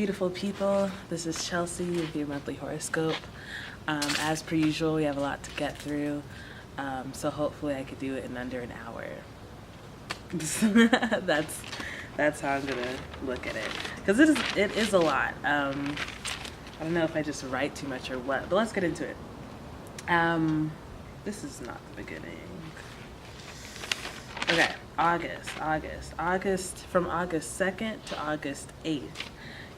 beautiful people. This is Chelsea with your monthly horoscope. As per usual, we have a lot to get through, so hopefully I could do it in under an hour. That's how I'm gonna look at it, because it is a lot. I don't know if I just write too much or what, but let's get into it. This is not the beginning. Okay, August, from August 2nd to August 8th,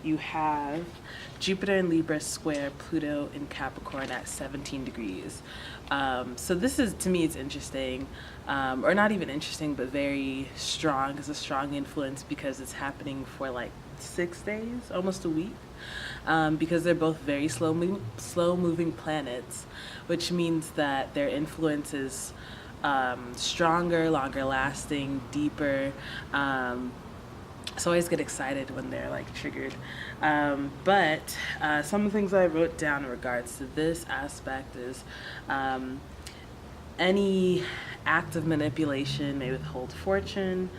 you have Jupiter in Libra square Pluto in Capricorn at 17 degrees. So this is, to me, it's interesting, or not even interesting, but very strong. It's a strong influence because it's happening for like 6 days, almost a week, because they're both very slow moving planets, which means that their influence is stronger, longer lasting, deeper. So I always get excited when they're like triggered. But some of the things I wrote down in regards to this aspect is any act of manipulation may withhold fortune.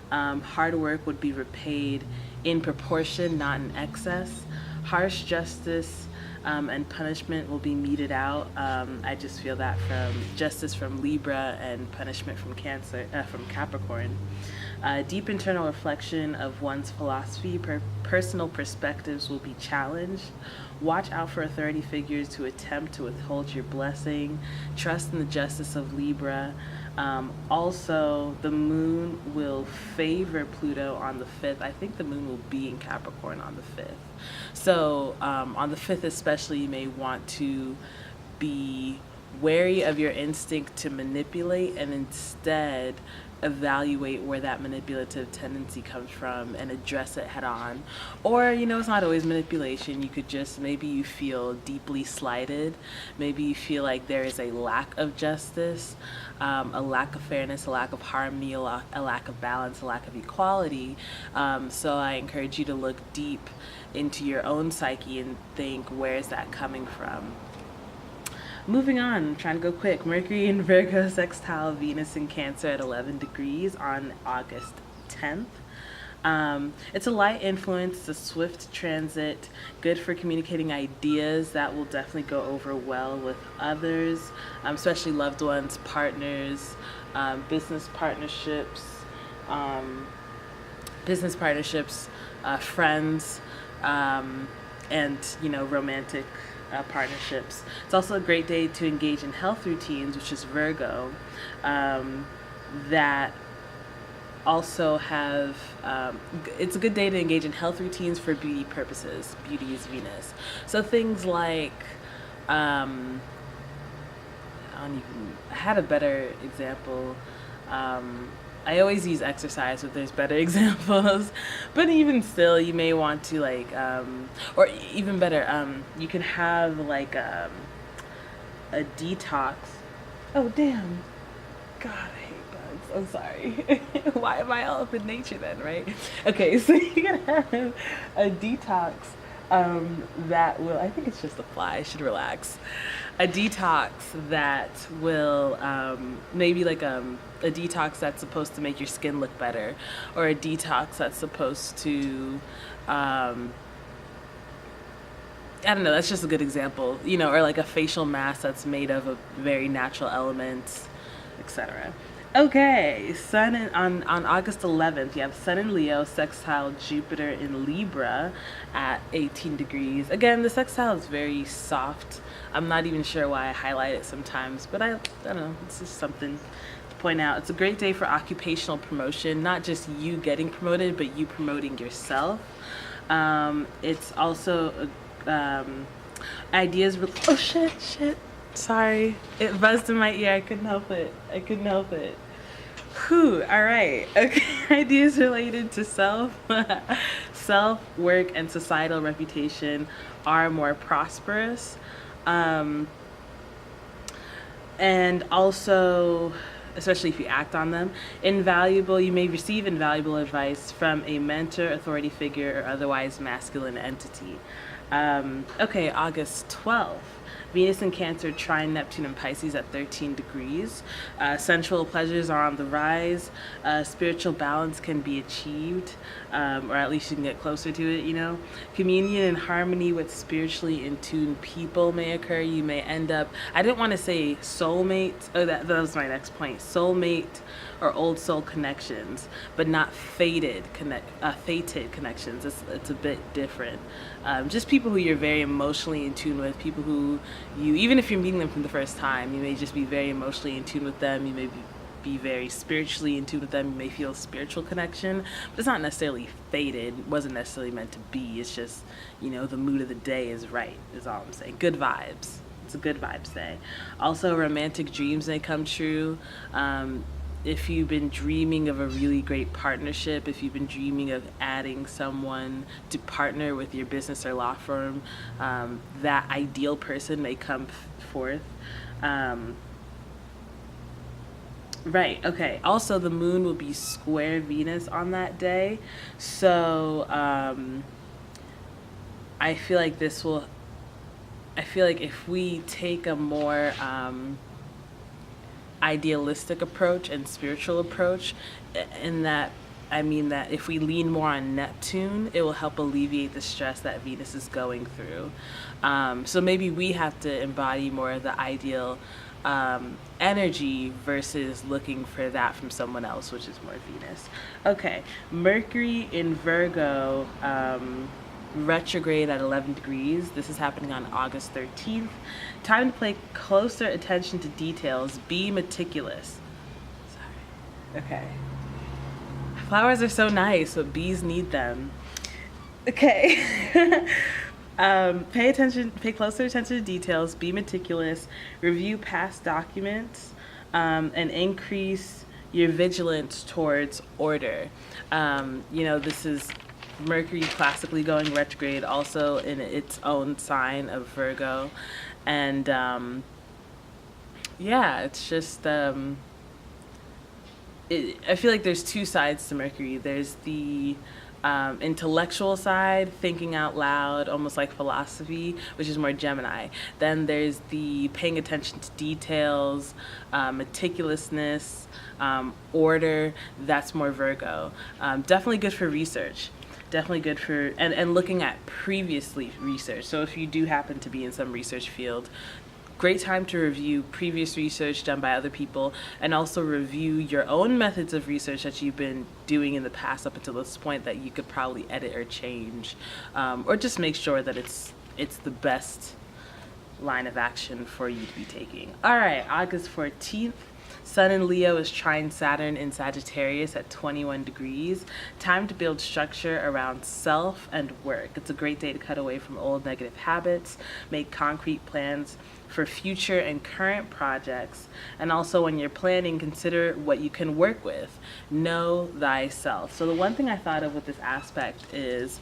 Hard work would be repaid in proportion, not in excess. Harsh justice and punishment will be meted out. I just feel that from justice from Libra and punishment from from Capricorn. Deep internal reflection of one's philosophy, personal perspectives will be challenged. Watch out for authority figures who attempt to withhold your blessing. Trust in the justice of Libra. Also, the moon will favor Pluto on the 5th. I think the moon will be in Capricorn on the 5th. So on the 5th especially, you may want to be wary of your instinct to manipulate and instead evaluate where that manipulative tendency comes from and address it head on. Or, it's not always manipulation. You could just, maybe you feel deeply slighted. Maybe you feel like there is a lack of justice, a lack of fairness, a lack of harmony, a lack of balance, a lack of equality. So I encourage you to look deep into your own psyche and think, where is that coming from? Moving on, I'm trying to go quick. Mercury in Virgo sextile Venus in Cancer at 11 degrees on August 10th. It's a light influence, it's a swift transit, good for communicating ideas that will definitely go over well with others, especially loved ones, partners, business partnerships, friends, and romantic partnerships. It's also a great day to engage in health routines, which is Virgo, that also have, it's a good day to engage in health routines for beauty purposes. Beauty is Venus. So things like, I had a better example. I always use exercise, but there's better examples. But even still, you may want to or even better, you can have like a detox. Oh damn! God, I hate bugs. I'm sorry. Why am I all up in nature then, right? Okay, so you can have a detox that will, I think it's just a fly, I should relax. A detox that will maybe like a detox that's supposed to make your skin look better, or a detox that's supposed to I don't know, that's just a good example, or like a facial mask that's made of a very natural elements, etc. Okay, Sun on August 11th, you have Sun in Leo sextile Jupiter in Libra at 18 degrees. Again, the sextile is very soft. I'm not even sure why I highlight it sometimes, but I don't know, it's just something to point out. It's a great day for occupational promotion, not just you getting promoted, but you promoting yourself. It's also ideas, oh shit. Sorry, it buzzed in my ear. I couldn't help it. Whew, all right. Okay, ideas related to self, work, and societal reputation are more prosperous. And also, especially if you act on them, you may receive invaluable advice from a mentor, authority figure, or otherwise masculine entity. Okay, August 12th. Venus in Cancer trine Neptune and Pisces at 13 degrees. Sensual pleasures are on the rise. Spiritual balance can be achieved, or at least you can get closer to it, you know. Communion and harmony with spiritually in tune people may occur. You may end up, I didn't want to say soulmate, oh, that was my next point. Soulmate or old soul connections, but not fated connections. It's a bit different. Just people who you're very emotionally in tune with, people who you, even if you're meeting them for the first time, you may just be very emotionally in tune with them. You may be very spiritually in tune with them. You may feel a spiritual connection, but it's not necessarily fated. It wasn't necessarily meant to be. It's just, you know, the mood of the day is right, is all I'm saying. Good vibes. It's a good vibes day. Also, romantic dreams may come true. If you've been dreaming of a really great partnership, if you've been dreaming of adding someone to partner with your business or law firm, that ideal person may come forth. Right, okay. Also, the moon will be square Venus on that day. So, I feel like if we take a more idealistic approach and spiritual approach, in that I mean that if we lean more on Neptune, it will help alleviate the stress that Venus is going through. So maybe we have to embody more of the ideal energy versus looking for that from someone else, which is more Venus. Okay, Mercury in Virgo, retrograde at 11 degrees. This is happening on August 13th. Time to pay closer attention to details. Be meticulous. Sorry. Okay. Flowers are so nice, but bees need them. Okay. Pay closer attention to details. Be meticulous. Review past documents, and increase your vigilance towards order. You know, this is Mercury classically going retrograde, also in its own sign of Virgo. And yeah, it's just I feel like there's two sides to Mercury. There's the intellectual side, thinking out loud, almost like philosophy, which is more Gemini. Then there's the paying attention to details, meticulousness, order. That's more Virgo. Definitely good for research. Definitely good for, and looking at previously research. So if you do happen to be in some research field, great time to review previous research done by other people, and also review your own methods of research that you've been doing in the past up until this point that you could probably edit or change, or just make sure that it's the best line of action for you to be taking. All right, August 14th. Sun in Leo is trine Saturn in Sagittarius at 21 degrees. Time to build structure around self and work. It's a great day to cut away from old negative habits, make concrete plans for future and current projects, and also when you're planning, consider what you can work with. Know thyself. So the one thing I thought of with this aspect is,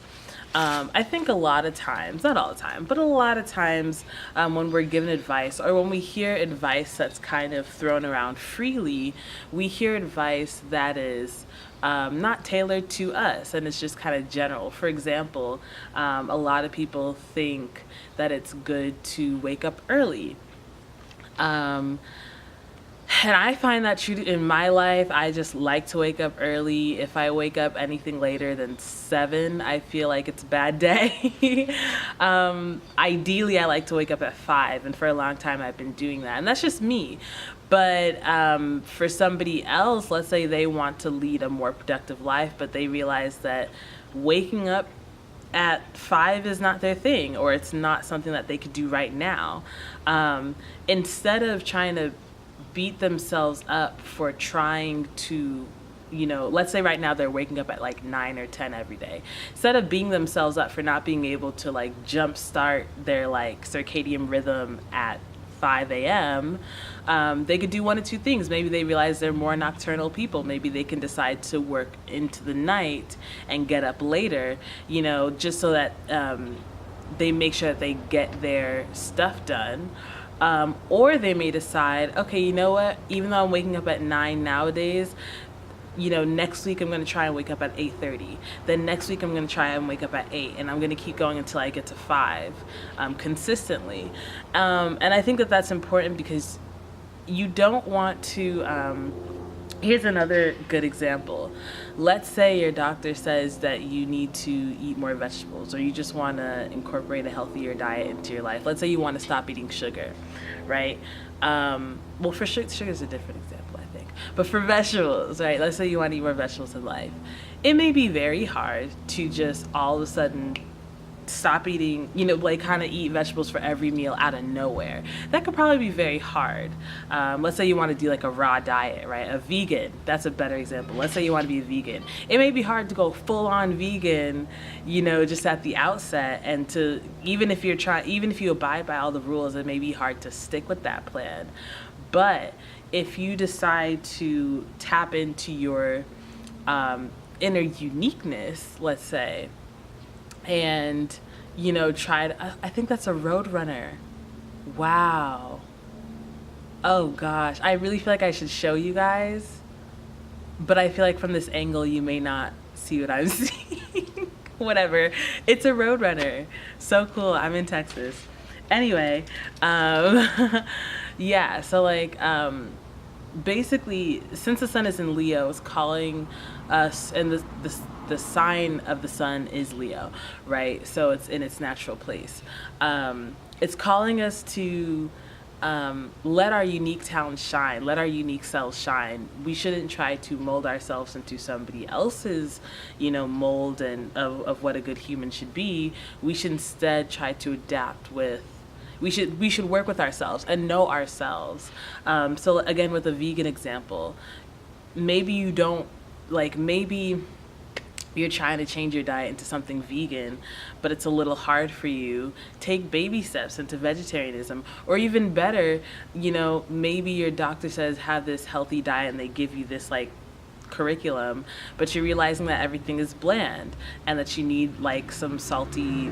I think a lot of times, not all the time, but a lot of times when we're given advice, or when we hear advice that's kind of thrown around freely, we hear advice that is not tailored to us, and it's just kind of general. For example, a lot of people think that it's good to wake up early. And I find that true in my life. I just like to wake up early. If I wake up anything later than 7, I feel like it's a bad day. Ideally, I like to wake up at 5, and for a long time I've been doing that. And that's just me. But for somebody else, let's say they want to lead a more productive life, but they realize that waking up at 5 is not their thing, or it's not something that they could do right now. Instead of trying to beat themselves up for trying to, you know, let's say right now they're waking up at like 9 or 10 every day. Instead of beating themselves up for not being able to like jumpstart their like circadian rhythm at 5 a.m., they could do one of two things. Maybe they realize they're more nocturnal people. Maybe they can decide to work into the night and get up later, you know, just so that they make sure that they get their stuff done. Or they may decide, okay, you know what, even though I'm waking up at 9 nowadays, next week I'm going to try and wake up at 8:30. Then next week I'm going to try and wake up at 8, and I'm going to keep going until I get to 5, consistently. And I think that that's important because you don't want to, here's another good example. Let's say your doctor says that you need to eat more vegetables, or you just want to incorporate a healthier diet into your life. Let's say you want to stop eating sugar, right? Well, for sugar is a different example, I think. But for vegetables, right? Let's say you want to eat more vegetables in life. It may be very hard to just all of a sudden stop eating, kind of eat vegetables for every meal out of nowhere. That could probably be very hard. Let's say you want to do like a raw diet, right? A vegan, that's a better example. Let's say you want to be a vegan. It may be hard to go full on vegan, just at the outset, and to, even if you abide by all the rules, it may be hard to stick with that plan. But if you decide to tap into your inner uniqueness, let's say, and I think that's a roadrunner. Wow. Oh gosh, I really feel like I should show you guys, but I feel like from this angle you may not see what I'm seeing. Whatever, it's a roadrunner. So cool. I'm in Texas. Anyway, yeah, so basically, since the sun is in Leo, it's calling us, and the sign of the sun is Leo, right? So it's in its natural place. It's calling us to let our unique talents shine, let our unique selves shine. We shouldn't try to mold ourselves into somebody else's, mold and of what a good human should be. We should instead try to adapt with. We should work with ourselves and know ourselves. So again, with a vegan example, maybe you don't maybe you're trying to change your diet into something vegan, but it's a little hard for you. Take baby steps into vegetarianism. Or even better, maybe your doctor says have this healthy diet and they give you this curriculum, but you're realizing that everything is bland and that you need some salty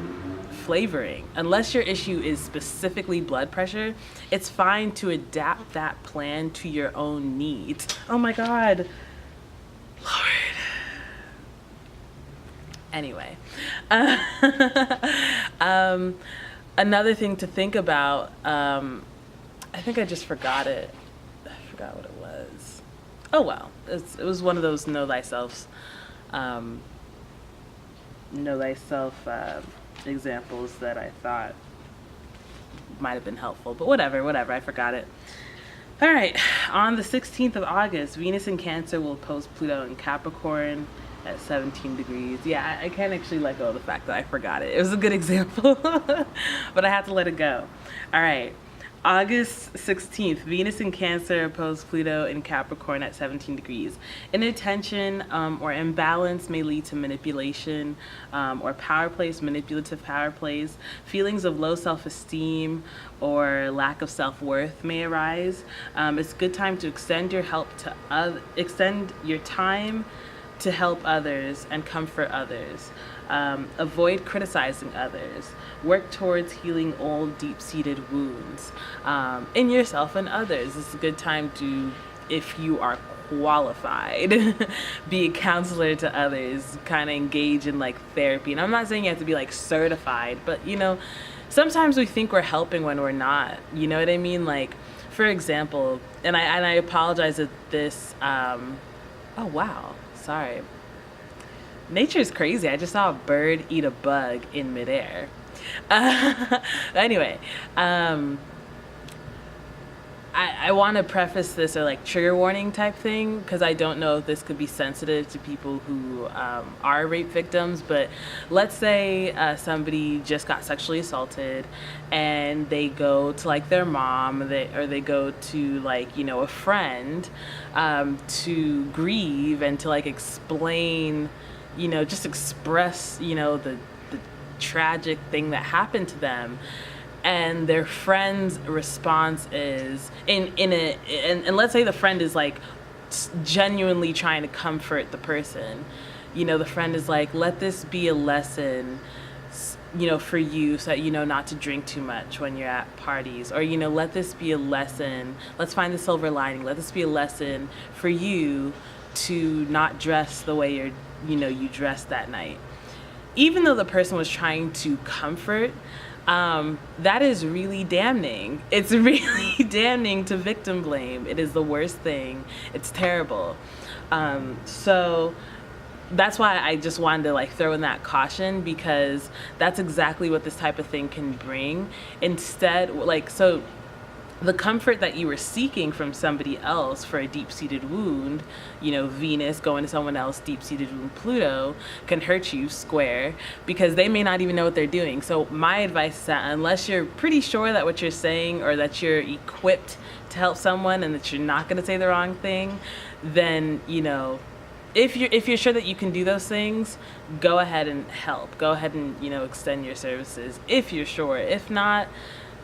flavoring. Unless your issue is specifically blood pressure, it's fine to adapt that plan to your own needs. Oh my God, Lord. Anyway, another thing to think about, I think I just forgot it. I forgot what it was. Oh well, it was one of those know thyself examples that I thought might have been helpful, but whatever, I forgot it. All right, on the 16th of August, Venus in Cancer will oppose Pluto in Capricorn at 17 degrees. Yeah, I can't actually let go of the fact that I forgot it. It was a good example, but I had to let it go. All right, August 16th, Venus in Cancer opposed Pluto in Capricorn at 17 degrees. Inattention or imbalance may lead to manipulation or power plays, manipulative power plays. Feelings of low self-esteem or lack of self-worth may arise. It's a good time to extend your time to help others and comfort others. Avoid criticizing others. Work towards healing old, deep-seated wounds in yourself and others. It's a good time to, if you are qualified, be a counselor to others, kind of engage in therapy. And I'm not saying you have to be certified, but sometimes we think we're helping when we're not. You know what I mean? For example, and I apologize that this, oh wow, sorry. Nature is crazy. I just saw a bird eat a bug in midair. Anyway, I want to preface this or trigger warning type thing, because I don't know if this could be sensitive to people who are rape victims, but let's say somebody just got sexually assaulted and they go to their mom, or they go to a friend to grieve and to explain, just express the tragic thing that happened to them. And their friend's response is and let's say the friend is genuinely trying to comfort the person. The friend is let this be a lesson, for you, so that not to drink too much when you're at parties, or let this be a lesson, let's find the silver lining, let this be a lesson for you to not dress the way you dressed that night. Even though the person was trying to comfort, that is really damning. It's really damning to victim blame. It is the worst thing. It's terrible. So that's why I just wanted to throw in that caution, because that's exactly what this type of thing can bring. Instead, so the comfort that you were seeking from somebody else for a deep-seated wound, Venus going to someone else, deep-seated wound Pluto, can hurt you square, because they may not even know what they're doing. So my advice is that unless you're pretty sure that what you're saying, or that you're equipped to help someone and that you're not going to say the wrong thing, then, if you're sure that you can do those things, go ahead and help. Go ahead and, extend your services if you're sure. If not,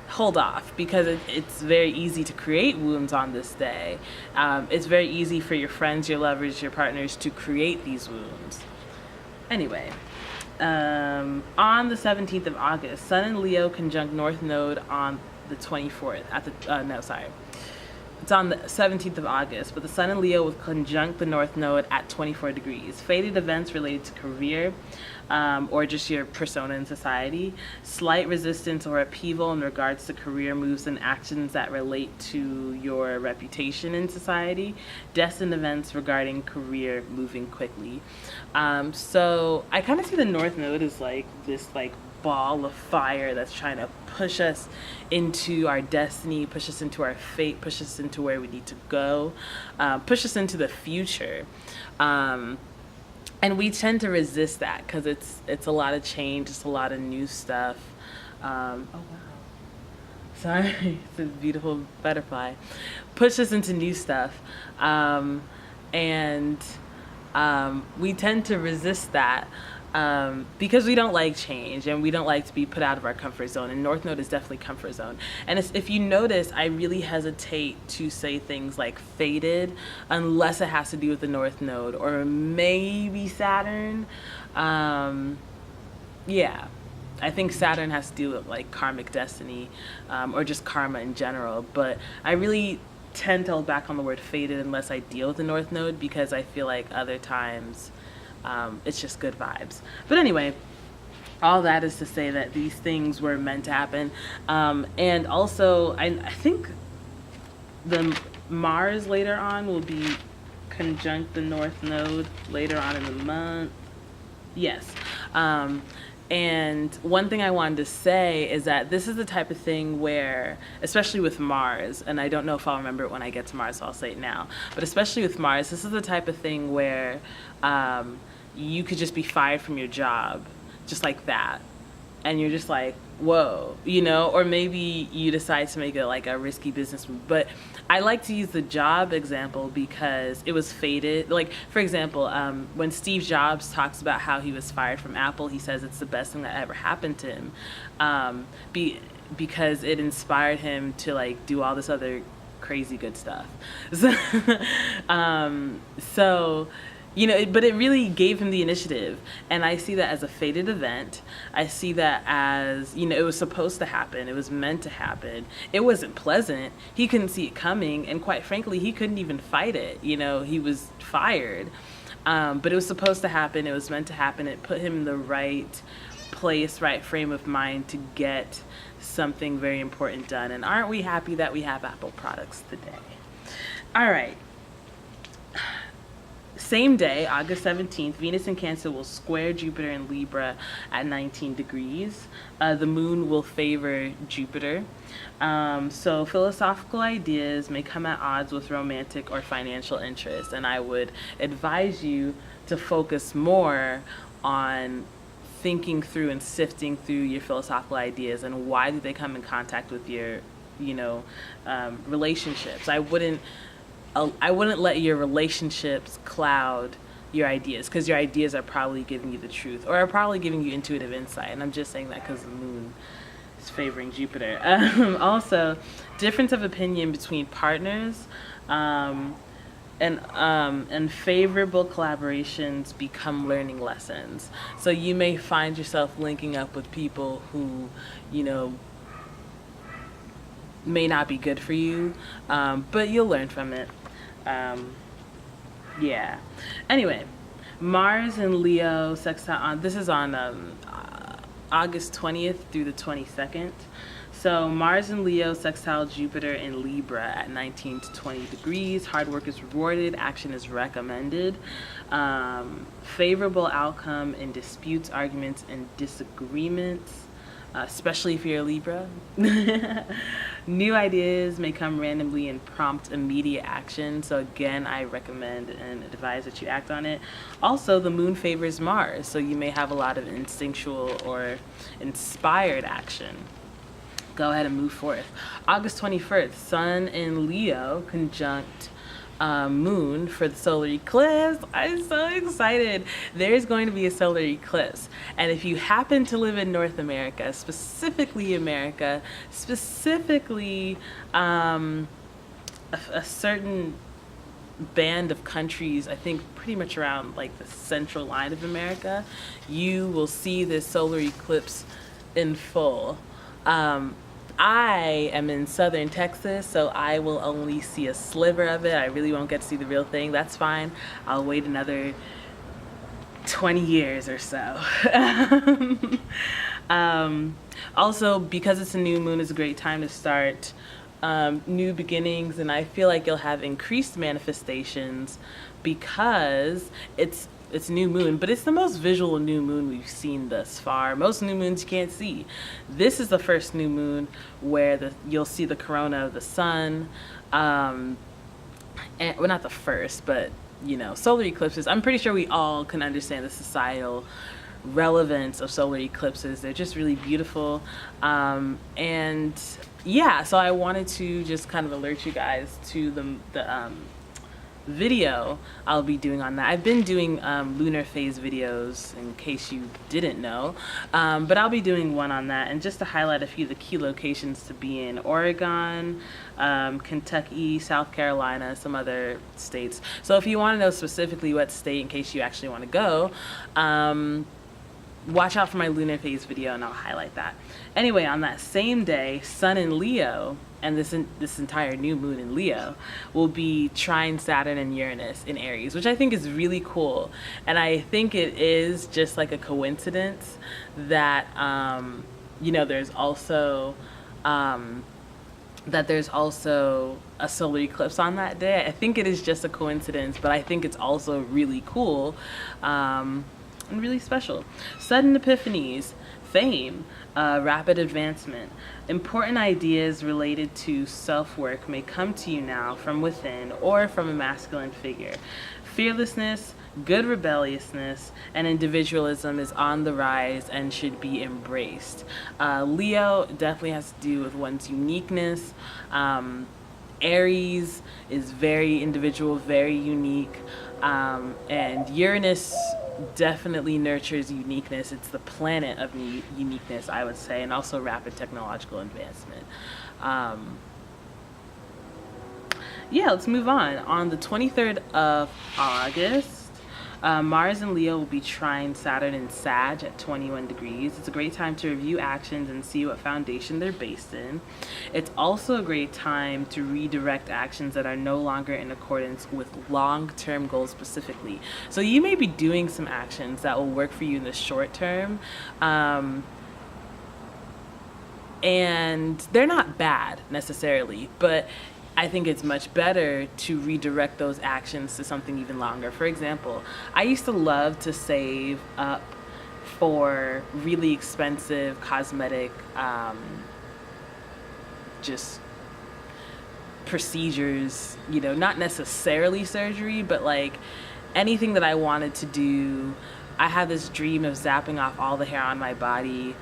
hold off, because it's very easy to create wounds on this day. It's very easy for your friends, your lovers, your partners to create these wounds. Anyway, on the 17th of August, Sun in Leo conjunct North Node on the 24th. It's on the 17th of August, but the Sun in Leo will conjunct the North Node at 24 degrees. Fated events related to career, or just your persona in society. Slight resistance or upheaval in regards to career moves and actions that relate to your reputation in society. Destined events regarding career moving quickly. So I kind of see the North Node as this ball of fire that's trying to push us into our destiny, push us into our fate, push us into where we need to go, push us into the future. And we tend to resist that because it's a lot of change, it's a lot of new stuff. Oh wow. Sorry, it's a beautiful butterfly. Push us into new stuff. And we tend to resist that. Because we don't like change and we don't like to be put out of our comfort zone. And North Node is definitely comfort zone. And if you notice, I really hesitate to say things like fated unless it has to do with the North Node or maybe Saturn. Yeah, I think Saturn has to do with karmic destiny, or just karma in general. But I really tend to hold back on the word fated unless I deal with the North Node, because I feel like other times it's just good vibes. But anyway, all that is to say that these things were meant to happen. And also, I think the Mars later on will be conjunct the North Node later on in the month. Yes. And one thing I wanted to say is that this is the type of thing where, especially with Mars, and I don't know if I'll remember it when I get to Mars, so I'll say it now, but especially with Mars, this is the type of thing where you could just be fired from your job, just like that. And you're just like, whoa, or maybe you decide to make it a risky business move. But I like to use the job example because it was fated. For example, when Steve Jobs talks about how he was fired from Apple, he says it's the best thing that ever happened to him, because it inspired him to do all this other crazy good stuff. So but it really gave him the initiative. And I see that as a fated event. I see that as, it was supposed to happen. It was meant to happen. It wasn't pleasant. He couldn't see it coming. And quite frankly, he couldn't even fight it. He was fired. But it was supposed to happen. It was meant to happen. It put him in the right place, right frame of mind to get something very important done. And aren't we happy that we have Apple products today? All right. Same day, August 17th, Venus in Cancer will square Jupiter in Libra at 19 degrees. The moon will favor Jupiter. So philosophical ideas may come at odds with romantic or financial interests, and I would advise you to focus more on thinking through and sifting through your philosophical ideas and why do they come in contact with your, relationships. I wouldn't let your relationships cloud your ideas, because your ideas are probably giving you the truth or are probably giving you intuitive insight. And I'm just saying that because the moon is favoring Jupiter. Also, difference of opinion between partners and favorable collaborations become learning lessons. So you may find yourself linking up with people who, may not be good for you, but you'll learn from it. Yeah. Anyway, Mars and Leo sextile on, this is on August 20th through the 22nd. So Mars and Leo sextile Jupiter in Libra at 19 to 20 degrees. Hard work is rewarded. Action is recommended. Favorable outcome in disputes, arguments, and disagreements, especially if you're a Libra. New ideas may come randomly and prompt immediate action. So again, I recommend and advise that you act on it. Also, the moon favors Mars, so you may have a lot of instinctual or inspired action. Go ahead and move forth. August 21st, Sun in Leo conjunct moon for the solar eclipse. I'm so excited. There's going to be a solar eclipse. And if you happen to live in North America, specifically a certain band of countries, I think pretty much around like the central line of America, you will see this solar eclipse in full. I am in southern Texas, so I will only see a sliver of it. I really won't get to see the real thing. That's fine. I'll wait another 20 years or so. Also, because it's a new moon, it's a great time to start new beginnings, and I feel like you'll have increased manifestations because it's new moon, but it's the most visual new moon we've seen thus far. Most new moons you can't see. This is the first new moon where you'll see the corona of the sun. And, well, not the first, but you know, solar eclipses. I'm pretty sure we all can understand the societal relevance of solar eclipses. They're just really beautiful. And yeah, so I wanted to just kind of alert you guys to the video I'll be doing on that. I've been doing lunar phase videos in case you didn't know, but I'll be doing one on that, and just to highlight a few of the key locations to be in: Oregon, Kentucky, South Carolina, some other states. So if you want to know specifically what state, in case you actually want to go, watch out for my lunar phase video and I'll highlight that. Anyway, on that same day, Sun in Leo and this entire new moon in Leo will be trine Saturn and Uranus in Aries, which I think is really cool. And I think it is just like a coincidence that you know, there's also a solar eclipse on that day. I think it is just a coincidence, but I think it's also really cool and really special. Sudden epiphanies, fame, rapid advancement. Important ideas related to self-work may come to you now from within or from a masculine figure. Fearlessness, good rebelliousness, and individualism is on the rise and should be embraced. Leo definitely has to do with one's uniqueness. Aries is very individual, very unique. And Uranus definitely nurtures uniqueness. It's the planet of uniqueness, I would say, and also rapid technological advancement. Yeah, let's move on. On the 23rd of August, Mars and Leo will be trine Saturn and Sag at 21 degrees. It's a great time to review actions and see what foundation they're based in. It's also a great time to redirect actions that are no longer in accordance with long-term goals specifically. So you may be doing some actions that will work for you in the short term, and they're not bad necessarily, but I think it's much better to redirect those actions to something even longer. For example, I used to love to save up for really expensive cosmetic just procedures, you know, not necessarily surgery, but like anything that I wanted to do. I had this dream of zapping off all the hair on my body.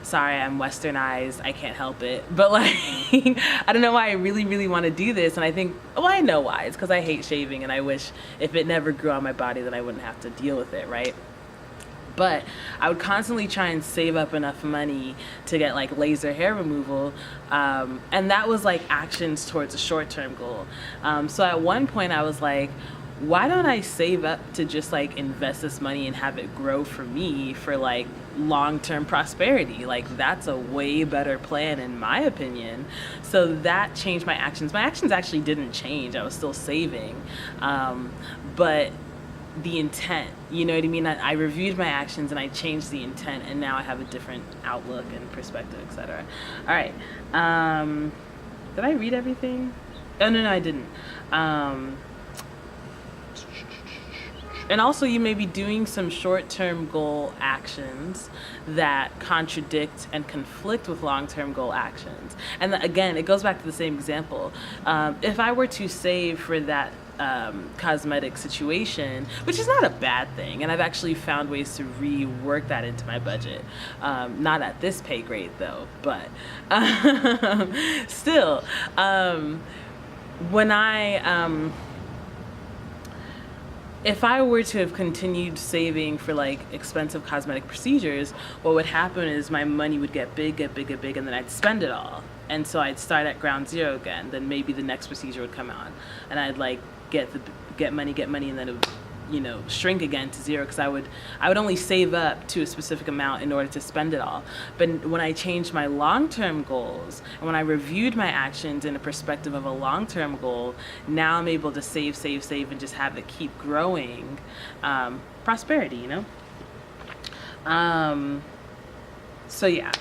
Sorry, I'm westernized, I can't help it, but like I don't know why I really want to do this, and I think, well, I know why. It's because I hate shaving, and I wish if it never grew on my body then I wouldn't have to deal with it, right? But I would constantly try and save up enough money to get like laser hair removal, and that was like actions towards a short-term goal. So at one point I was like, why don't I save up to just like invest this money and have it grow for me for like long-term prosperity? Like that's a way better plan in my opinion. So that changed my actions. My actions actually didn't change. I was still saving. But the intent, you know what I mean? I reviewed my actions and I changed the intent, and now I have a different outlook and perspective, etc. All right. Did I read everything? Oh, no, I didn't. And also, you may be doing some short-term goal actions that contradict and conflict with long-term goal actions. And again, it goes back to the same example. If I were to save for that cosmetic situation, which is not a bad thing, and I've actually found ways to rework that into my budget. Not at this pay grade though, but still, when if I were to have continued saving for like expensive cosmetic procedures, what would happen is my money would get big, and then I'd spend it all. And so I'd start at ground zero again. Then maybe the next procedure would come out, and I'd like get money, and then it would, you know, shrink again to zero, because I would only save up to a specific amount in order to spend it all. But when I changed my long-term goals, and when I reviewed my actions in a perspective of a long-term goal, now I'm able to save, and just have it keep growing. Prosperity, you know? So yeah.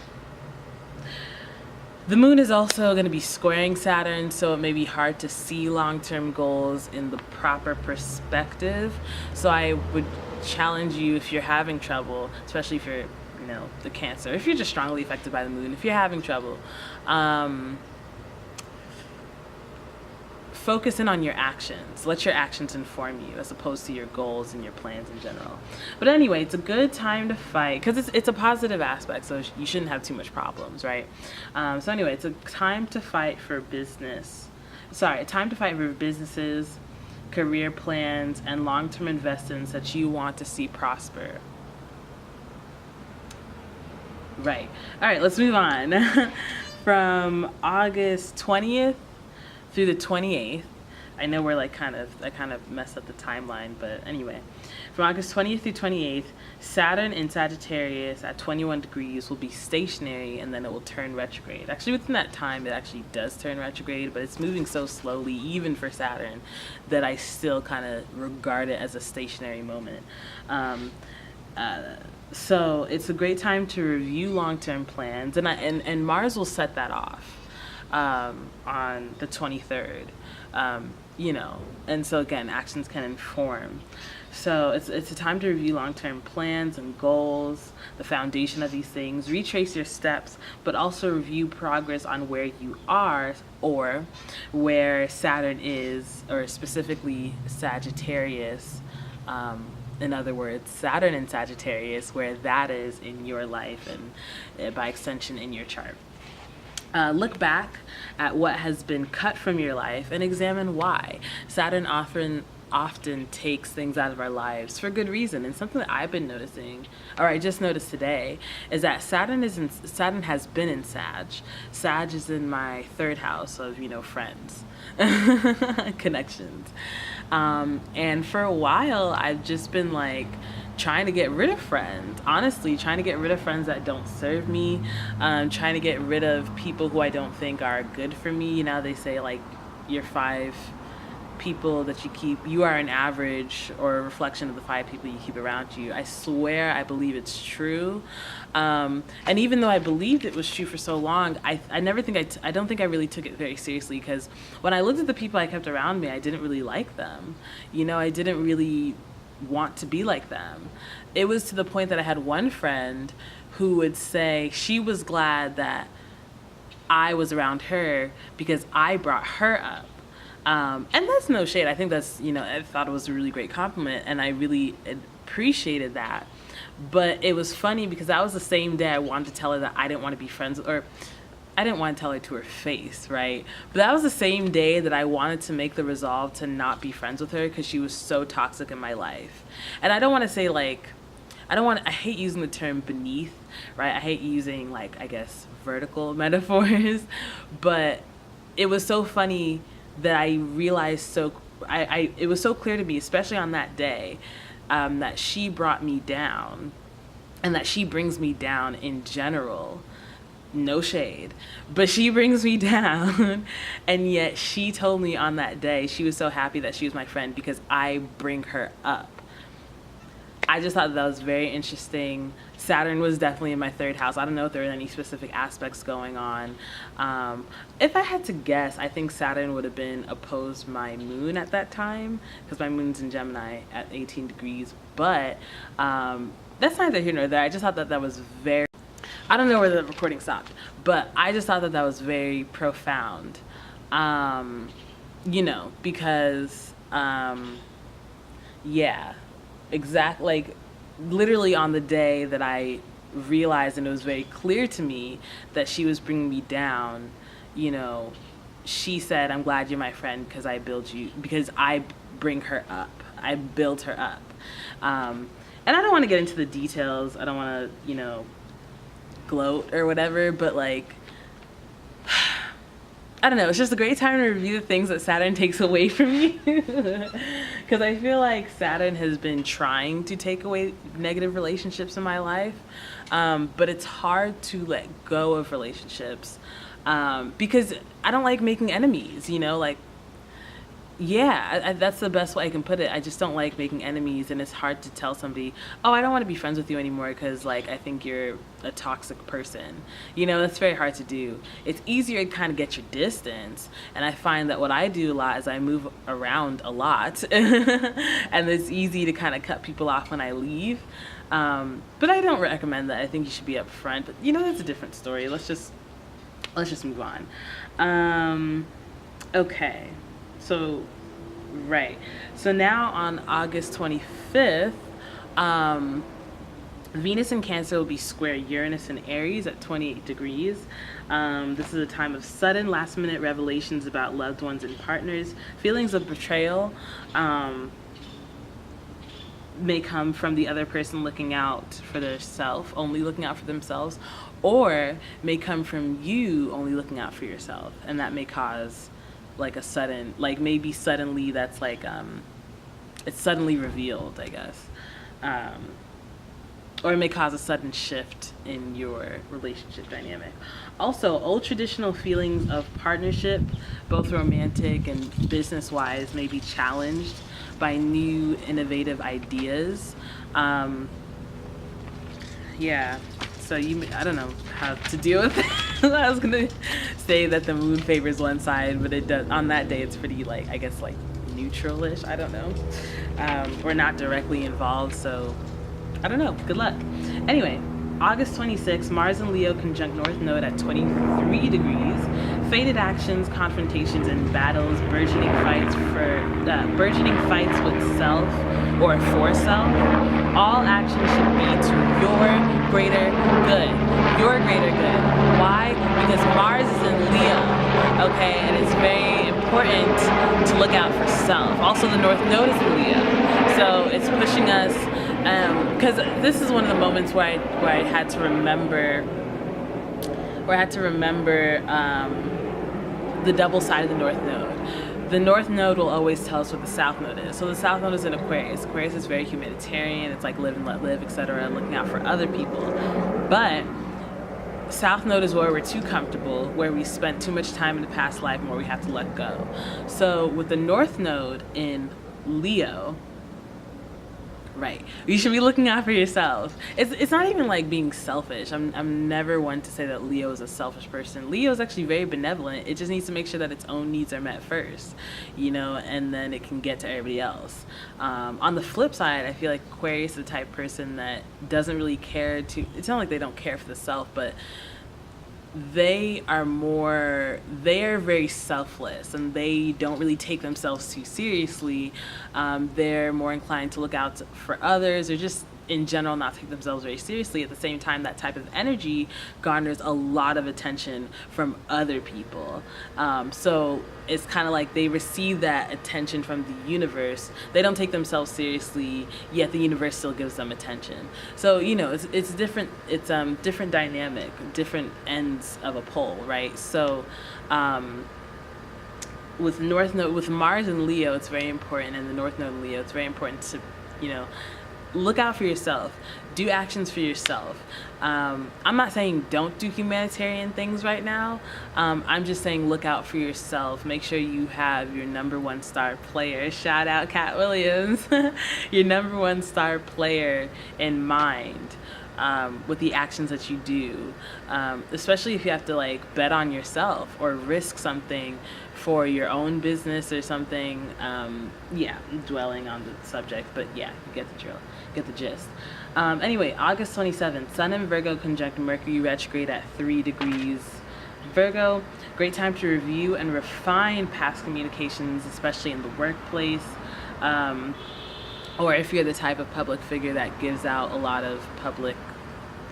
The moon is also going to be squaring Saturn, so it may be hard to see long-term goals in the proper perspective. So I would challenge you, if you're having trouble, especially if you're, you know, the Cancer, if you're just strongly affected by the moon, if you're having trouble, focus in on your actions. Let your actions inform you as opposed to your goals and your plans in general. But anyway, it's a good time to fight, because it's a positive aspect, so you shouldn't have too much problems, right? So anyway, it's a time to fight for businesses, career plans, and long-term investments that you want to see prosper. Right. All right, let's move on. From August 20th through the 28th. I know we're like I kind of messed up the timeline, but anyway. From August 20th through 28th, Saturn in Sagittarius at 21 degrees will be stationary, and then it will turn retrograde. Actually, within that time, it actually does turn retrograde, but it's moving so slowly, even for Saturn, that I still kind of regard it as a stationary moment. So it's a great time to review long-term plans, and Mars will set that off on the 23rd, you know, and so again, actions can inform. So it's a time to review long-term plans and goals, the foundation of these things, retrace your steps, but also review progress on where you are or where Saturn is, or specifically Sagittarius. In other words, Saturn in Sagittarius, where that is in your life and by extension in your chart. Look back at what has been cut from your life and examine why. Saturn often takes things out of our lives for good reason. And something that I've been noticing, or I just noticed today, is that Saturn has been in Sag. Sag is in my third house of, you know, friends, connections. And for a while, I've just been like trying to get rid of friends, honestly, trying to get rid of friends that don't serve me, trying to get rid of people who I don't think are good for me. You know, they say like your 5 people that you keep, you are an average or a reflection of the 5 people you keep around you. I swear I believe it's true. And even though I believed it was true for so long, I don't think I really took it very seriously, because when I looked at the people I kept around me, I didn't really like them. You know, I didn't really want to be like them. It was to the point that I had one friend who would say she was glad that I was around her because I brought her up. And that's no shade. I think that's, you know, I thought it was a really great compliment, and I really appreciated that. But it was funny because that was the same day I wanted to tell her that I didn't want to be friends with, or I didn't want to tell her to her face, right? But that was the same day that I wanted to make the resolve to not be friends with her because she was so toxic in my life. And I don't want to say like, I hate using the term beneath, right? I hate using like, I guess, vertical metaphors, but it was so funny that I realized so it was so clear to me, especially on that day, that she brought me down, and that she brings me down in general. No shade, but she brings me down. And yet she told me on that day she was so happy that she was my friend because I bring her up. I just thought that was very interesting. Saturn was definitely in my third house. I don't know if there were any specific aspects going on. If I had to guess, I think Saturn would have been opposed my moon at that time, because my moon's in Gemini at 18 degrees. But that's neither here nor there. I just thought that that was very... I don't know where the recording stopped, but I just thought that that was very profound. You know, because, yeah, exactly, like, literally on the day that I realized, and it was very clear to me that she was bringing me down, you know, she said, "I'm glad you're my friend because I bring her up. I build her up." And I don't want to get into the details. I don't want to, you know, gloat or whatever, but like, I don't know, it's just a great time to review the things that Saturn takes away from you. Because I feel like Saturn has been trying to take away negative relationships in my life, but it's hard to let go of relationships, because I don't like making enemies, you know, like, yeah, that's the best way I can put it. I just don't like making enemies, and it's hard to tell somebody, oh, I don't want to be friends with you anymore because, like, I think you're a toxic person. You know, that's very hard to do. It's easier to kind of get your distance, and I find that what I do a lot is I move around a lot, and it's easy to kind of cut people off when I leave. But I don't recommend that. I think you should be upfront. But, you know, that's a different story. Let's just move on. Okay. So, right. So now on August 25th, Venus in Cancer will be square Uranus in Aries at 28 degrees. This is a time of sudden, last-minute revelations about loved ones and partners. Feelings of betrayal may come from the other person looking out for themselves, only looking out for themselves, or may come from you only looking out for yourself, and that may cause like a sudden, like maybe suddenly that's like, it's suddenly revealed, I guess. Or it may cause a sudden shift in your relationship dynamic. Also, old traditional feelings of partnership, both romantic and business-wise, may be challenged by new innovative ideas. Yeah. So I don't know how to deal with it. I was gonna say that the moon favors one side, but it does, on that day it's pretty, like, I guess, like, neutral-ish, I don't know. We're not directly involved, so I don't know, good luck. Anyway, August 26th, Mars and Leo conjunct North Node at 23 degrees. Fated actions, confrontations, and battles, burgeoning fights with self or for self. All action should be to your greater good. Your greater good. Why? Because Mars is in Leo, okay? And it's very important to look out for self. Also, the North Node is in Leo. So it's pushing us, because this is one of the moments where I had to remember, the double side of the North Node. The North Node will always tell us what the South Node is. So the South Node is in Aquarius. Aquarius is very humanitarian. It's like live and let live, etc., looking out for other people. But South Node is where we're too comfortable, where we spent too much time in the past life and where we have to let go. So with the North Node in Leo, right, you should be looking out for yourself. It's not even like being selfish. I'm never one to say that Leo is a selfish person. Leo is actually very benevolent. It just needs to make sure that its own needs are met first, you know, and then it can get to everybody else. On the flip side, I feel like Aquarius is the type of person that doesn't really care to, it's not like they don't care for the self, but they are very selfless, and they don't really take themselves too seriously. They're more inclined to look out for others, or just in general not take themselves very seriously. At the same time, that type of energy garners a lot of attention from other people. So it's kind of like they receive that attention from the universe. They don't take themselves seriously, yet the universe still gives them attention. So, you know, it's different. It's different dynamic, different ends of a pole, right? So with North Node, with Mars and Leo, it's very important, and the North Node in Leo, it's very important to, you know, look out for yourself. Do actions for yourself. I'm not saying don't do humanitarian things right now. I'm just saying look out for yourself. Make sure you have your #1 star player. Shout out Cat Williams. Your #1 star player in mind. With the actions that you do, especially if you have to like bet on yourself or risk something for your own business or something. Yeah, dwelling on the subject, but yeah, you get the drill, get the gist. Anyway, August 27th, Sun in Virgo conjunct Mercury retrograde at 3 degrees Virgo. Great time to review and refine past communications, especially in the workplace. Or if you're the type of public figure that gives out a lot of public,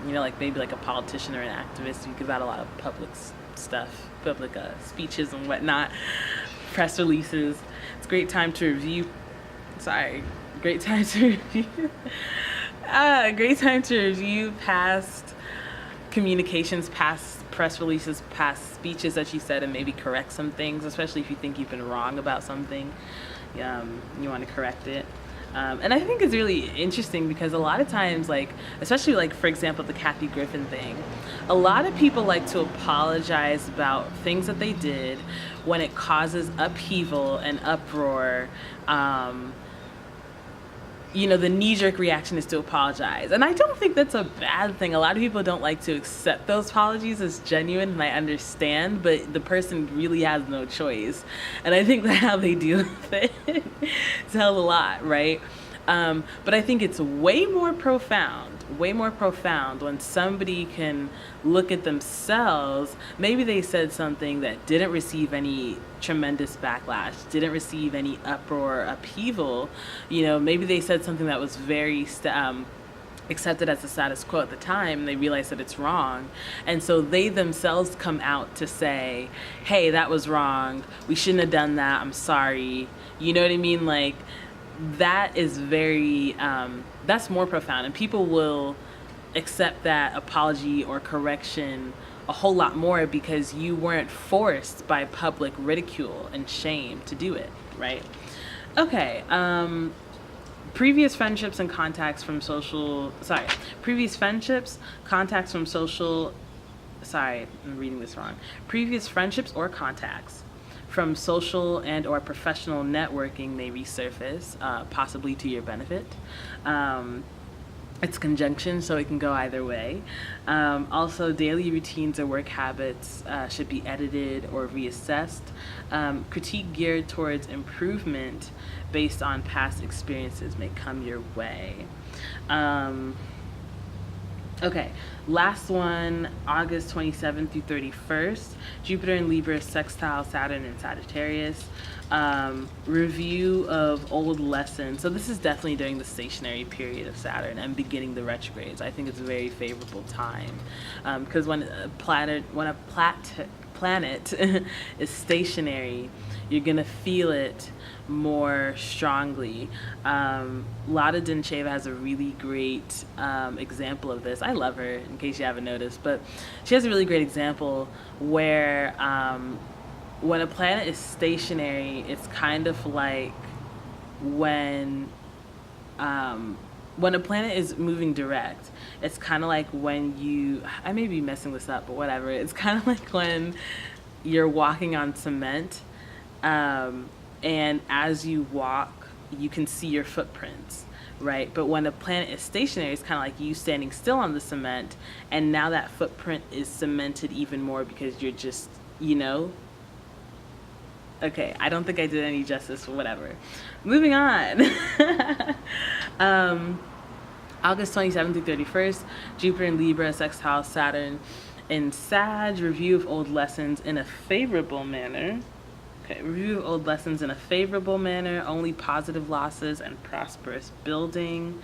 you know, like maybe like a politician or an activist, you give out a lot of public stuff, public speeches and whatnot, press releases. It's a great time to review. Great time to review. Great time to review past communications, past press releases, past speeches that you said, and maybe correct some things, especially if you think you've been wrong about something. You want to correct it. And I think it's really interesting because a lot of times, like, especially like, for example, the Kathy Griffin thing, a lot of people like to apologize about things that they did when it causes upheaval and uproar. You know, the knee-jerk reaction is to apologize. And I don't think that's a bad thing. A lot of people don't like to accept those apologies as genuine, and I understand, but the person really has no choice. And I think that how they deal with it tells a lot, right? But I think it's way more profound when somebody can look at themselves. Maybe they said something that didn't receive any tremendous backlash, didn't receive any uproar or upheaval. You know, maybe they said something that was very accepted as the status quo at the time, and they realize that it's wrong. And so they themselves come out to say, hey, that was wrong. We shouldn't have done that. I'm sorry. You know what I mean? Like, that is very, that's more profound, and people will accept that apology or correction a whole lot more because you weren't forced by public ridicule and shame to do it, right? Okay, previous friendships and contacts from social, previous friendships, contacts from social, I'm reading this wrong. Previous friendships or contacts from social and or professional networking may resurface, possibly to your benefit. It's conjunction, so it can go either way. Also, daily routines or work habits should be edited or reassessed. Critique geared towards improvement based on past experiences may come your way. Okay, last one, August 27th through 31st, Jupiter in Libra sextile Saturn in Sagittarius. Review of old lessons. So this is definitely during the stationary period of Saturn and beginning the retrogrades. I think it's a very favorable time because when a planet is stationary, you're gonna feel it more strongly. Lada Dencheva has a really great example of this. I love her, in case you haven't noticed, but she has a really great example where when a planet is stationary, it's kind of like when a planet is moving direct. It's kind of like when I may be messing this up, but whatever. It's kind of like when you're walking on cement, and as you walk, you can see your footprints, right? But when a planet is stationary, it's kind of like you standing still on the cement, and now that footprint is cemented even more because you're just, you know. Okay, I don't think I did any justice, whatever. Moving on. August 27th through 31st, Jupiter in Libra, sextile Saturn in Sag. Review of old lessons in a favorable manner. Okay, review of old lessons in a favorable manner. Only positive losses and prosperous building.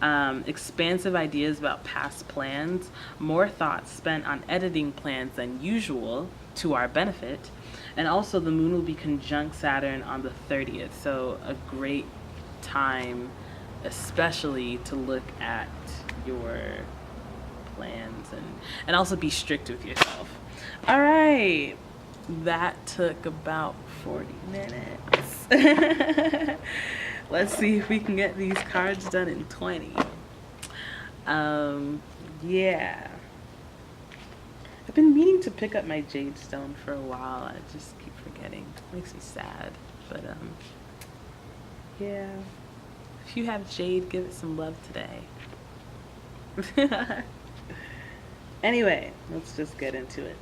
Expansive ideas about past plans. More thoughts spent on editing plans than usual to our benefit. And also the moon will be conjunct Saturn on the 30th. So a great time, especially to look at your plans and also be strict with yourself. All right. That took about 40 minutes. Let's see if we can get these cards done in 20. Yeah. I've been meaning to pick up my jade stone for a while. I just keep forgetting. It makes me sad. But yeah. If you have jade, give it some love today. Anyway, let's just get into it.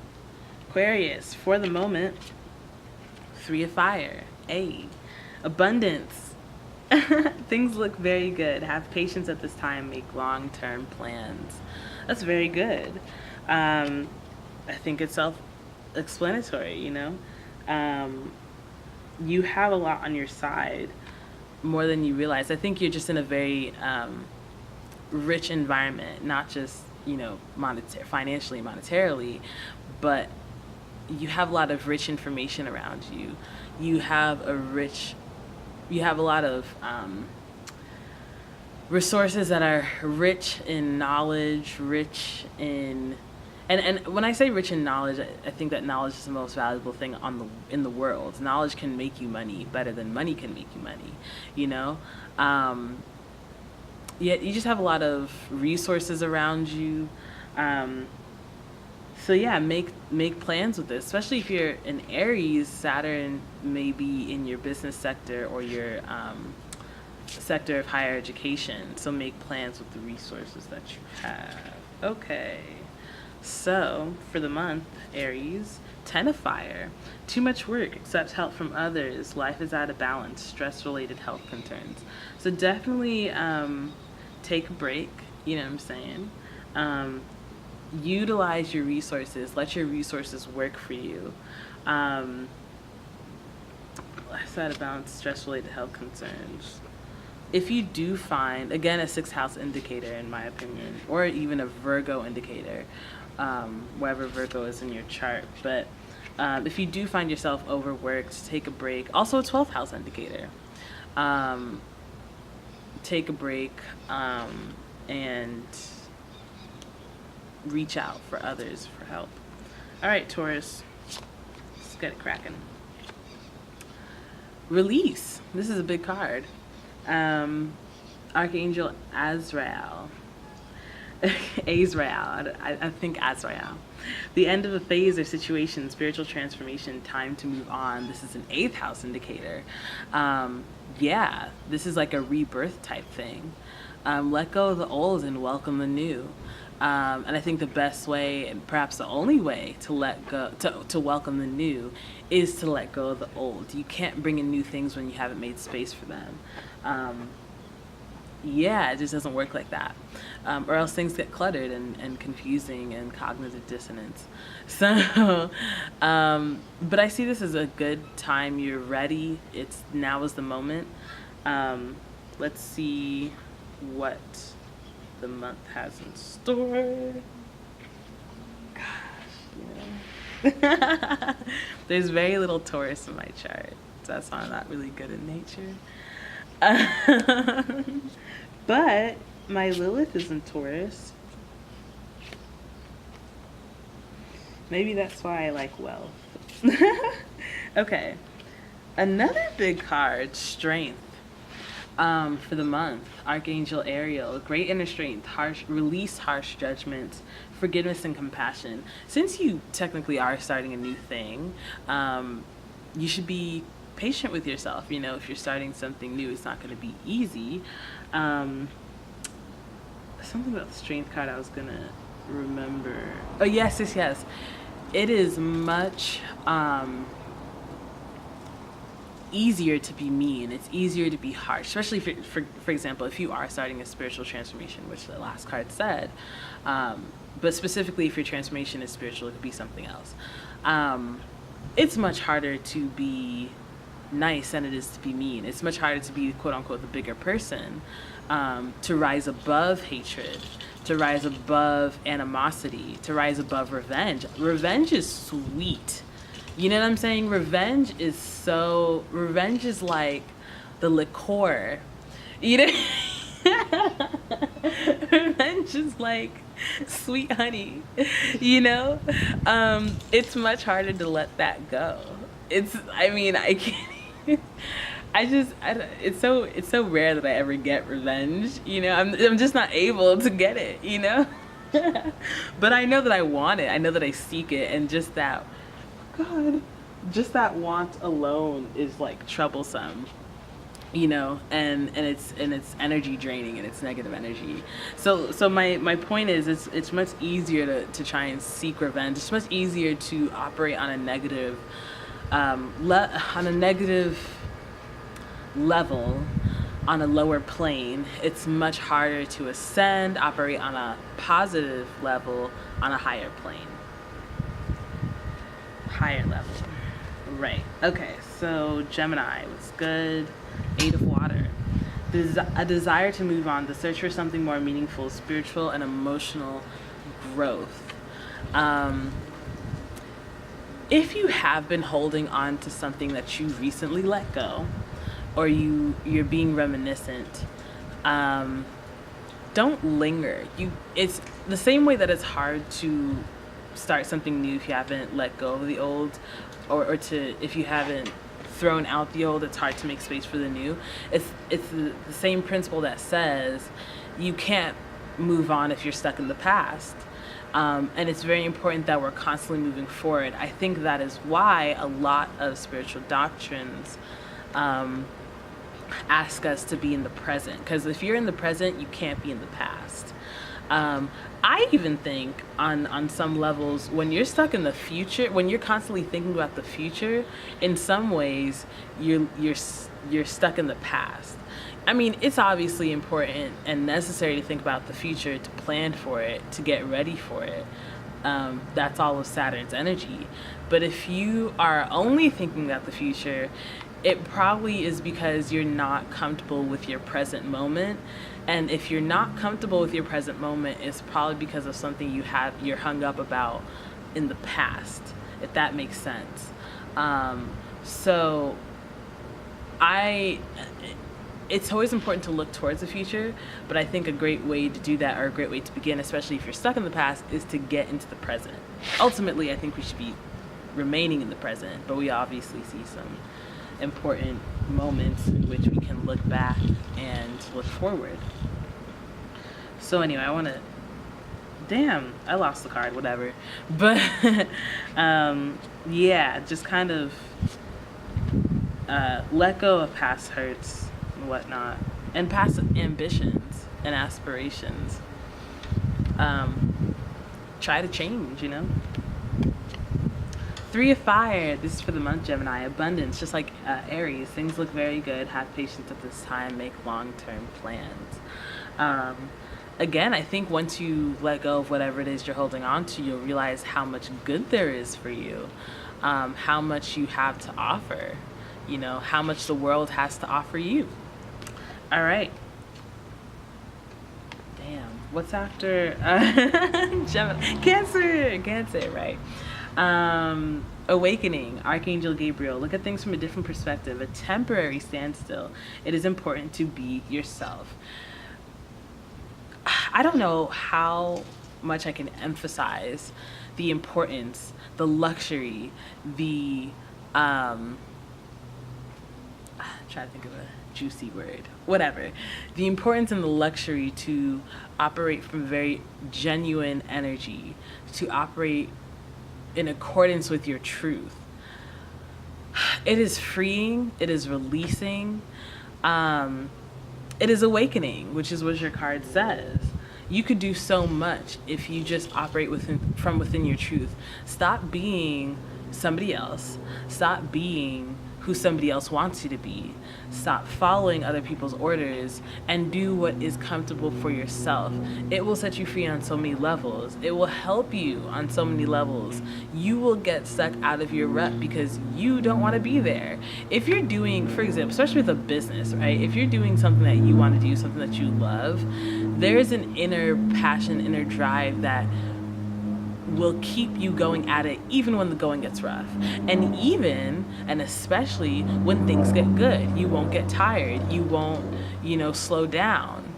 Aquarius, for the moment, 3 of fire. Abundance. Things look very good. Have patience at this time. Make long-term plans. That's very good. I think it's self-explanatory, you know? You have a lot on your side, more than you realize. I think you're just in a very rich environment, not just, you know, financially, monetarily, but you have a lot of rich information around you. You have a lot of resources that are rich in knowledge, rich in, and when I say rich in knowledge, I think that knowledge is the most valuable thing in the world. Knowledge can make you money better than money can make you money, you know? Yet you just have a lot of resources around you. So yeah, make plans with this, especially if you're an Aries. Saturn may be in your business sector or your sector of higher education. So make plans with the resources that you have. Okay, so for the month, Aries, 10 of fire. Too much work, accept help from others. Life is out of balance, stress-related health concerns. So definitely take a break, you know what I'm saying? Utilize your resources. Let your resources work for you. Life's out of balance, stress-related health concerns. If you do find, again, a 6th house indicator, in my opinion, or even a Virgo indicator, wherever Virgo is in your chart, but if you do find yourself overworked, take a break. Also a 12th house indicator. Take a break and reach out for others for help. All right, Taurus, let's get it cracking. Release. This is a big card. Archangel Azrael. Azrael. I think Azrael. The end of a phase or situation, spiritual transformation, time to move on. This is an 8th house indicator. Yeah, this is like a rebirth type thing. Let go of the old and welcome the new. And I think the best way, and perhaps the only way to let go, to welcome the new, is to let go of the old. You can't bring in new things when you haven't made space for them. Yeah, it just doesn't work like that. Or else things get cluttered and confusing and cognitive dissonance. So, but I see this as a good time. You're ready. Now is the moment. Let's see what the month has in store. Gosh, you know. There's very little Taurus in my chart. So that's why I'm not really good in nature. But my Lilith is in Taurus. Maybe that's why I like wealth. Okay. Another big card, strength. For the month, Archangel Ariel, great inner strength, release harsh judgments, forgiveness and compassion. Since you technically are starting a new thing, you should be patient with yourself. You know, if you're starting something new, it's not going to be easy. Something about the strength card I was going to remember. Oh, yes. It is much easier to be mean. It's easier to be harsh, especially for example, if you are starting a spiritual transformation, which the last card said. But specifically, if your transformation is spiritual, it could be something else. It's much harder to be nice than it is to be mean. It's much harder to be, quote unquote, the bigger person, to rise above hatred, to rise above animosity, to rise above revenge. Revenge is sweet. You know what I'm saying? Revenge is like the liqueur. You know? Revenge just like sweet honey, you know? It's much harder to let that go. I can't, it's so rare that I ever get revenge, you know? I'm just not able to get it, you know? But I know that I want it. I know that I seek it, and just that, God, just that want alone is like troublesome, you know, and it's energy draining, and it's negative energy. So my point is, it's much easier to try and seek revenge. It's much easier to operate on a negative level, on a lower plane. It's much harder to ascend, operate on a positive level, on a higher plane, higher level. Right. Okay. So Gemini, what's good? 8 of water. A desire to move on, the search for something more meaningful, spiritual and emotional growth. If you have been holding on to something that you recently let go, or you're being reminiscent, don't linger. It's the same way that it's hard to start something new if you haven't let go of the old, or if you haven't thrown out the old, it's hard to make space for the new. It's the same principle that says you can't move on if you're stuck in the past. And it's very important that we're constantly moving forward. I think that is why a lot of spiritual doctrines ask us to be in the present, because if you're in the present, you can't be in the past. I even think on some levels, when you're stuck in the future, when you're constantly thinking about the future, in some ways you're stuck in the past. I mean, it's obviously important and necessary to think about the future, to plan for it, to get ready for it. That's all of Saturn's energy. But if you are only thinking about the future, it probably is because you're not comfortable with your present moment. And if you're not comfortable with your present moment, it's probably because of something you're hung up about in the past, if that makes sense. So it's always important to look towards the future, but I think a great way to do that, or a great way to begin, especially if you're stuck in the past, is to get into the present. Ultimately, I think we should be remaining in the present, but we obviously see some important moments in which we can look back and look forward. So anyway, I lost the card, whatever. But yeah, just kind of let go of past hurts and whatnot, and past ambitions and aspirations. Try to change, you know? 3 of fire, this is for the month, Gemini. Abundance, just like Aries. Things look very good. Have patience at this time. Make long-term plans. Again, I think once you let go of whatever it is you're holding on to, you'll realize how much good there is for you, how much you have to offer, you know, how much the world has to offer you. All right. Damn. What's after Gemini? Cancer, right? Awakening, Archangel Gabriel. Look at things from a different perspective. A temporary standstill. It is important to be yourself. I don't know how much I can emphasize the importance, the luxury, try to think of a juicy word, whatever. The importance and the luxury to operate from very genuine energy, to operate in accordance with your truth. It is freeing, it is releasing, it is awakening, which is what your card says. You could do so much if you just operate from within your truth. Stop being somebody else. Stop being who somebody else wants you to be. Stop following other people's orders and do what is comfortable for yourself. It will set you free on so many levels. It will help you on so many levels. You will get stuck out of your rut because you don't want to be there. If you're doing, for example, especially with a business, right? If you're doing something that you want to do, something that you love, there is an inner passion, inner drive that will keep you going at it even when the going gets rough, and even and especially when things get good. You won't get tired, you won't slow down.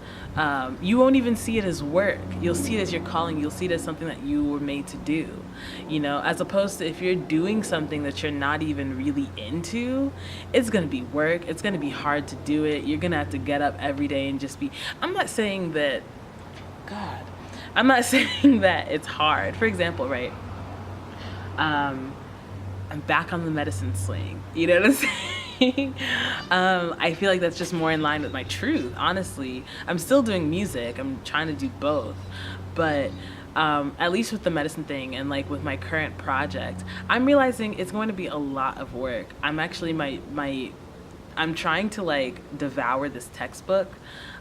You won't even see it as work. You'll see it as your calling. You'll see it as something that you were made to do, you know, as opposed to if you're doing something that you're not even really into, it's going to be work. It's going to be hard to do it. You're going to have to get up every day and just be, I'm not saying that, God, I'm not saying that it's hard. For example, right? I'm back on the medicine swing. You know what I'm saying? I feel like that's just more in line with my truth, honestly. I'm still doing music. I'm trying to do both. But at least with the medicine thing and like with my current project, I'm realizing it's going to be a lot of work. I'm actually, I'm trying to like devour this textbook.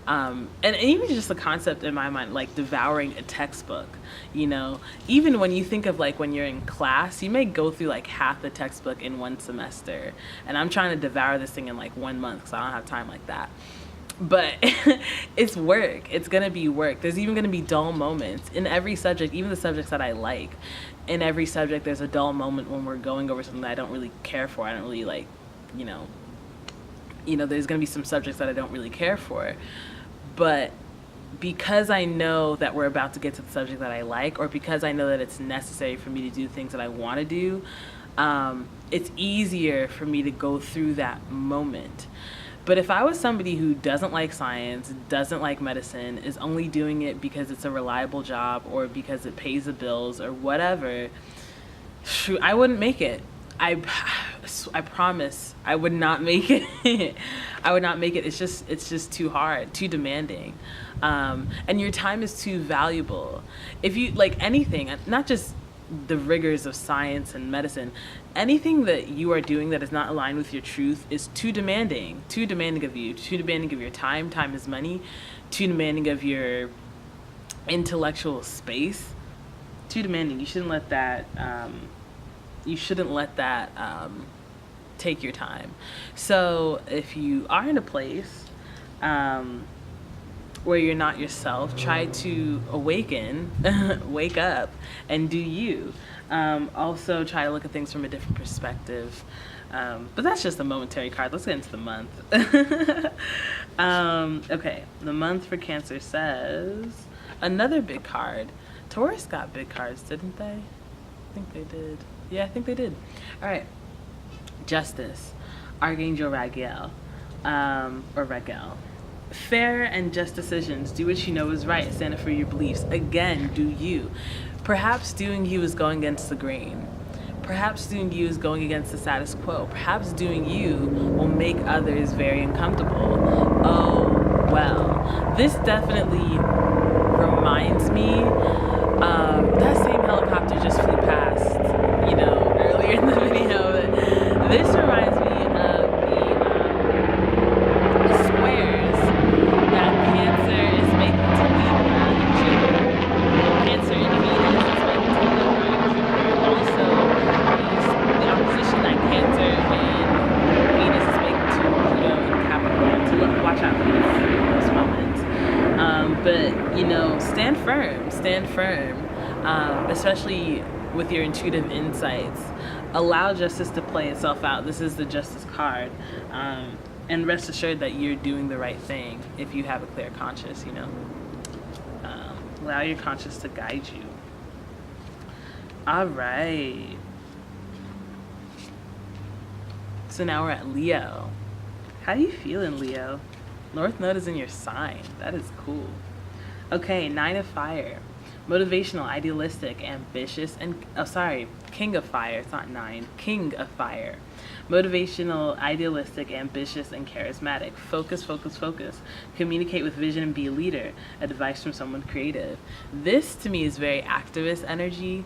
And even just the concept in my mind, like devouring a textbook, you know, even when you think of like when you're in class, you may go through like half the textbook in one semester. And I'm trying to devour this thing in like 1 month because I don't have time like that. But it's work. It's going to be work. There's even going to be dull moments in every subject, even the subjects that I like. In every subject, there's a dull moment when we're going over something that I don't really care for. I don't really like, you know, there's going to be some subjects that I don't really care for. But because I know that we're about to get to the subject that I like, or because I know that it's necessary for me to do things that I want to do, it's easier for me to go through that moment. But if I was somebody who doesn't like science, doesn't like medicine, is only doing it because it's a reliable job or because it pays the bills or whatever, shoot, I wouldn't make it. I promise I would not make it. I would not make it. It's just too hard, too demanding. And your time is too valuable. If you like anything, not just the rigors of science and medicine, anything that you are doing that is not aligned with your truth is too demanding of you, too demanding of your time. Time is money. Too demanding of your intellectual space. Too demanding. You shouldn't let that take your time. So if you are in a place where you're not yourself, try to awaken, wake up, and do you. Also try to look at things from a different perspective. But that's just a momentary card. Let's get into the month. Okay, the month for Cancer says, another big card. Taurus got big cards, didn't they? I think they did. Yeah, I think they did. All right. Justice, Archangel Raguel, or Raguel. Fair and just decisions. Do what you know is right. Stand up for your beliefs. Again, do you. Perhaps doing you is going against the grain. Perhaps doing you is going against the status quo. Perhaps doing you will make others very uncomfortable. Oh, well. This definitely reminds me of that same helicopter just flew past, you know, earlier in the video. This reminds me of the squares that Cancer is making to Libra and Jupiter. Cancer and Venus is making to Libra and Jupiter. Also, the opposition that Cancer and Venus is making to Pluto and Capricorn. So watch out for those moments. But, you know, stand firm, especially with your intuitive insights. Allow justice to play itself out. This is the Justice card. And rest assured that you're doing the right thing if you have a clear conscience, you know. Allow your conscience to guide you. All right. So now we're at Leo. How you feeling, Leo? North Node is in your sign. That is cool. Okay, 9 of Fire. Motivational, idealistic, ambitious, and King of Fire. It's not 9. King of Fire. Motivational, idealistic, ambitious, and charismatic. Focus. Communicate with vision and be a leader. Advice from someone creative. This to me is very activist energy.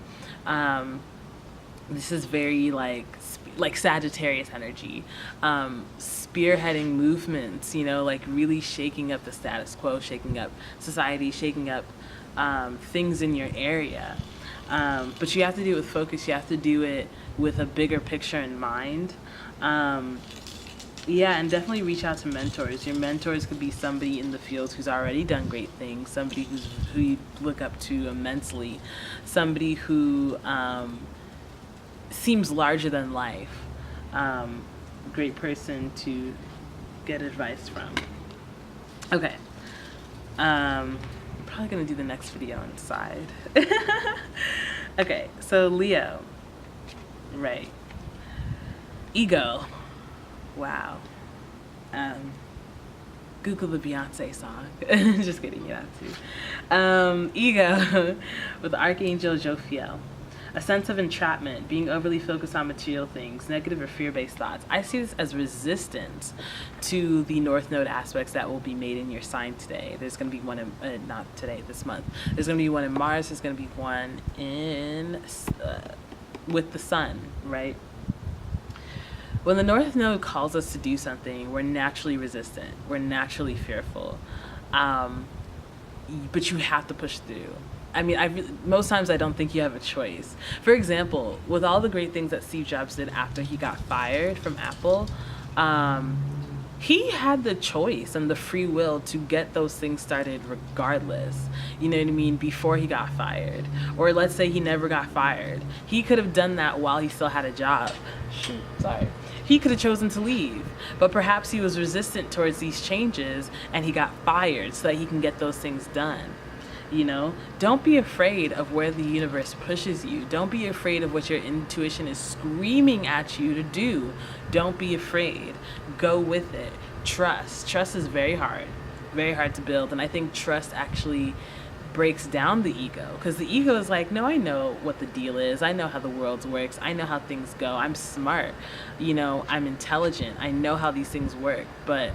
This is very like Sagittarius energy. Spearheading movements, you know, like really shaking up the status quo, shaking up society, shaking up things in your area. But you have to do it with focus. You have to do it with a bigger picture in mind. Yeah, and definitely reach out to mentors. Your mentors could be somebody in the field who's already done great things, somebody who you look up to immensely, somebody who seems larger than life. Great person to get advice from. Okay. I'm probably gonna do the next video inside. Okay, so Leo, right? Ego. Wow. Google the Beyonce song. Just kidding, you have to. Ego with Archangel Jophiel. A sense of entrapment, being overly focused on material things, negative or fear-based thoughts. I see this as resistance to the North Node aspects that will be made in your sign today. There's going to be one in, not today, this month. There's going to be one in Mars. There's going to be one in, with the Sun, right? When the North Node calls us to do something, we're naturally resistant. We're naturally fearful. But you have to push through. I mean, most times I don't think you have a choice. For example, with all the great things that Steve Jobs did after he got fired from Apple, he had the choice and the free will to get those things started regardless. You know what I mean? Before he got fired. Or let's say he never got fired. He could have done that while he still had a job. Shoot, sorry. He could have chosen to leave, but perhaps he was resistant towards these changes and he got fired so that he can get those things done. You know, don't be afraid of where the universe pushes you. Don't be afraid of what your intuition is screaming at you to do. Don't be afraid. Go with it. Trust. Trust is very hard to build. And I think trust actually breaks down the ego, because the ego is like, no, I know what the deal is. I know how the world works. I know how things go. I'm smart. You know, I'm intelligent. I know how these things work. But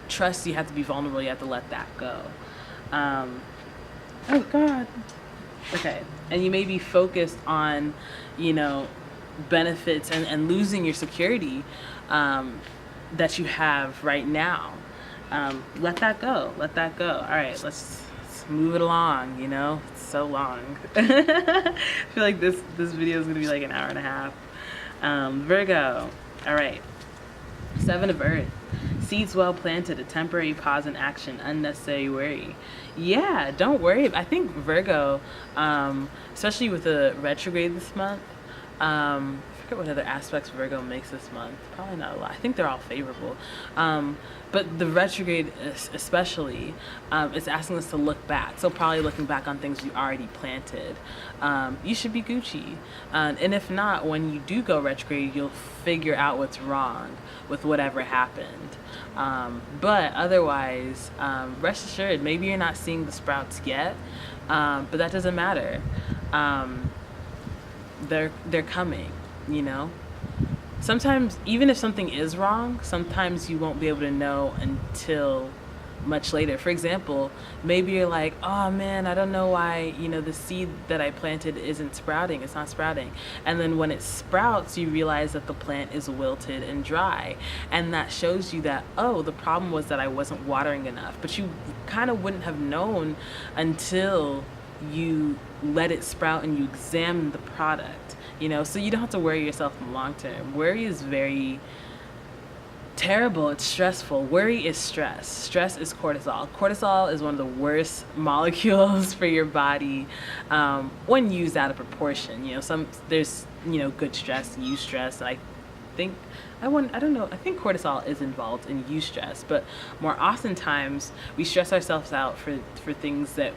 trust, you have to be vulnerable. You have to let that go. Oh God. Okay. And you may be focused on, you know, benefits and losing your security that you have right now. Let that go. Let that go. All right, let's move it along, you know? It's so long. I feel like this video is gonna be like an hour and a half. Virgo. All right. 7 of Earth. Seeds well planted, a temporary pause in action, unnecessary worry. Yeah, don't worry. I think Virgo, especially with the retrograde this month, I forget what other aspects Virgo makes this month. Probably not a lot. I think they're all favorable. But the retrograde especially is asking us to look back. So probably looking back on things we already planted. You should be Gucci. And if not, when you do go retrograde, you'll figure out what's wrong with whatever happened. But otherwise, rest assured, maybe you're not seeing the sprouts yet, but that doesn't matter. They're coming, you know? Sometimes, even if something is wrong, sometimes you won't be able to know until much later. For example, maybe you're like, oh man, I don't know why, you know, the seed that I planted isn't sprouting. It's not sprouting. And then when it sprouts, you realize that the plant is wilted and dry. And that shows you that, oh, the problem was that I wasn't watering enough. But you kind of wouldn't have known until you let it sprout and you examine the product, you know? So you don't have to worry yourself in the long term. Worry is very terrible. It's stressful. Worry is stress. Stress is cortisol. Cortisol is one of the worst molecules for your body when used out of proportion. You know, there's, you know, good stress, eustress. I think cortisol is involved in eustress, but more oftentimes we stress ourselves out for things that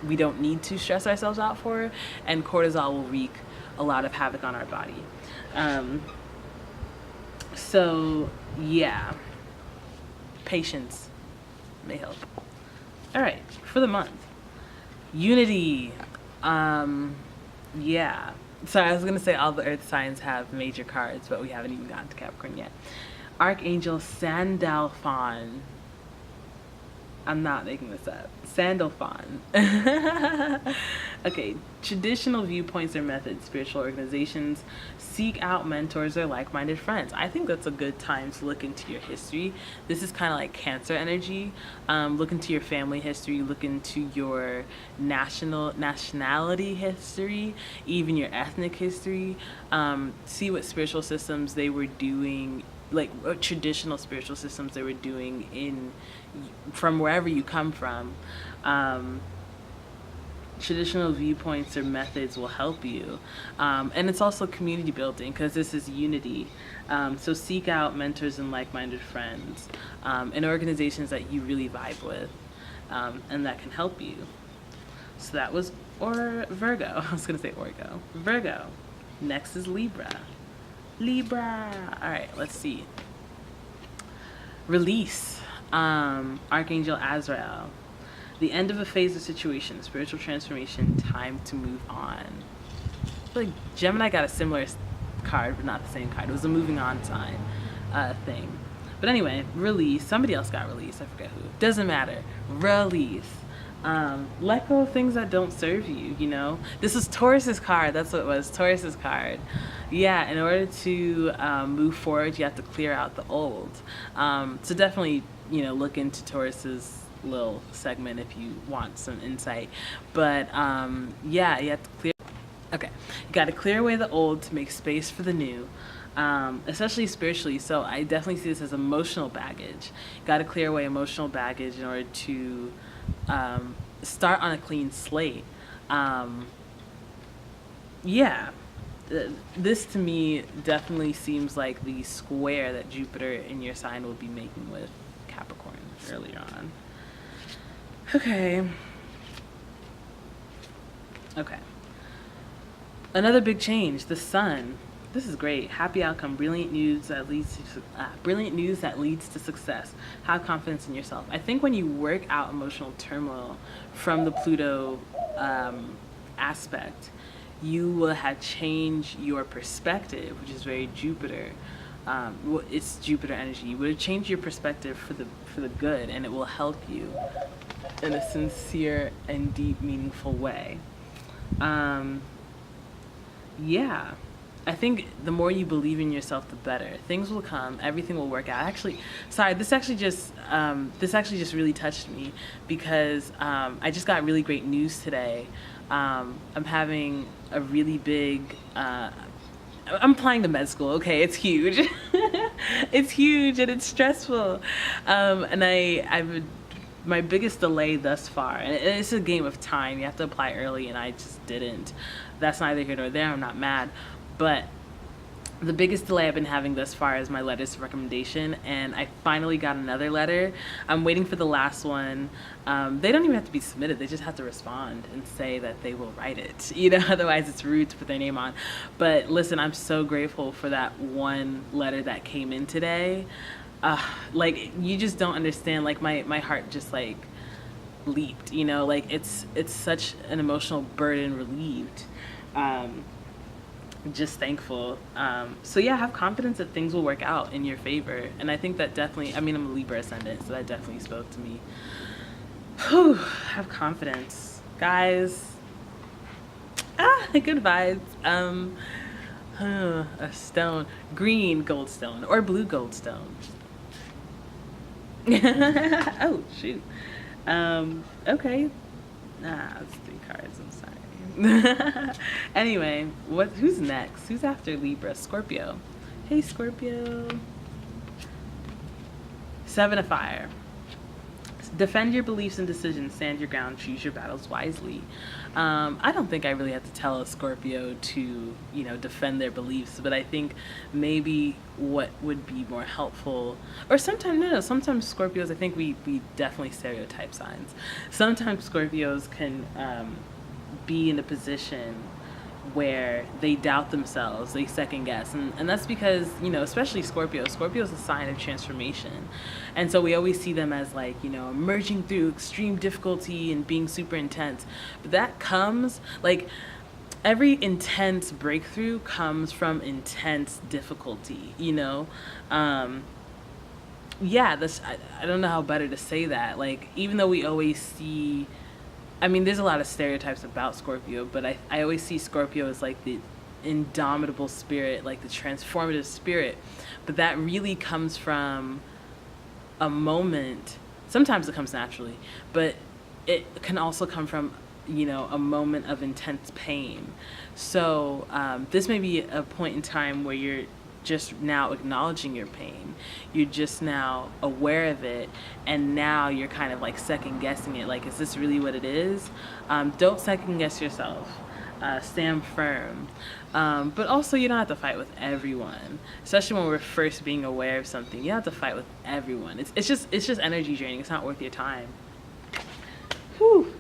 we don't need to stress ourselves out for, and cortisol will wreak a lot of havoc on our body. So yeah, patience may help. All right, for the month, unity. Yeah, sorry, I was gonna say all the earth signs have major cards, but we haven't even gotten to Capricorn yet. Archangel Sandalphon. I'm not making this up. Sandalphon. Okay, traditional viewpoints or methods, spiritual organizations, seek out mentors or like-minded friends. I think that's a good time to look into your history. This is kind of like Cancer energy. Look into your family history, look into your nationality history, even your ethnic history. See what spiritual systems they were doing, like traditional spiritual systems they were doing from wherever you come from. Traditional viewpoints or methods will help you. And it's also community building, because this is unity. So seek out mentors and like-minded friends in organizations that you really vibe with. and that can help you. So that was Virgo. I was going to say Orgo. Virgo. Next is Libra. Libra. All right, let's see. Release. Archangel Azrael. The end of a phase of situation, spiritual transformation, time to move on. I feel like Gemini got a similar card, but not the same card. It was a moving on sign thing. But anyway, release. Somebody else got released. I forget who. Doesn't matter. Release. Let go of things that don't serve you, you know? This is Taurus's card. That's what it was. Taurus's card. Yeah, in order to move forward, you have to clear out the old. So definitely, you know, look into Taurus's little segment if you want some insight. But yeah, you have to clear. Okay, you got to clear away the old to make space for the new. Especially spiritually. So I definitely see this as emotional baggage. You got to clear away emotional baggage in order to start on a clean slate. Yeah, this to me definitely seems like the square that Jupiter in your sign will be making with Capricorn earlier on. Okay. Another big change, the sun. This is great. Happy outcome. Brilliant news that leads to success. Have confidence in yourself. I think when you work out emotional turmoil from the Pluto aspect, you will have changed your perspective, which is very Jupiter. It's Jupiter energy. You would change your perspective for the good, and it will help you in a sincere and deep, meaningful way. Yeah. I think the more you believe in yourself, the better. Things will come. Everything will work out. This actually just really touched me because I just got really great news today. I'm having a really big. I'm applying to med school. Okay, it's huge. It's huge and it's stressful. And my biggest delay thus far, and it's a game of time. You have to apply early, and I just didn't. That's neither here nor there. I'm not mad. But the biggest delay I've been having thus far is my letters of recommendation, and I finally got another letter. I'm waiting for the last one. They don't even have to be submitted. They just have to respond and say that they will write it. You know, otherwise it's rude to put their name on. But listen, I'm so grateful for that one letter that came in today. Like, you just don't understand. Like, my heart just like leaped. You know, like it's such an emotional burden relieved. Just thankful. So yeah, have confidence that things will work out in your favor. And I think that definitely, I mean, I'm a Libra ascendant, so that definitely spoke to me. Whew, have confidence. Guys. Good vibes. A stone. Green goldstone or blue goldstone. Oh, shoot. Okay. That's 3 cards, I'm sorry. Anyway, who's next? Who's after Libra? Scorpio. Hey, Scorpio. 7 of Fire. Defend your beliefs and decisions. Stand your ground. Choose your battles wisely. I don't think I really have to tell a Scorpio to, you know, defend their beliefs, but I think maybe what would be more helpful, or sometimes Scorpios, I think we definitely stereotype signs. Sometimes Scorpios can be in a position where they doubt themselves, they second guess, and that's because, you know, especially Scorpio is a sign of transformation, and so we always see them as like, you know, emerging through extreme difficulty and being super intense, but that comes, like, every intense breakthrough comes from intense difficulty, you know. Yeah, I don't know how better to say that. Like, even though we always see, I mean, there's a lot of stereotypes about Scorpio, but I always see Scorpio as like the indomitable spirit, like the transformative spirit. But that really comes from a moment. Sometimes it comes naturally, but it can also come from, you know, a moment of intense pain. So this may be a point in time where you're just now acknowledging your pain. You're just now aware of it, and now you're kind of like second guessing it. Like, is this really what it is? Don't second guess yourself. Stand firm. But also, you don't have to fight with everyone, especially when we're first being aware of something. You don't have to fight with everyone. It's just energy draining. It's not worth your time. Whew.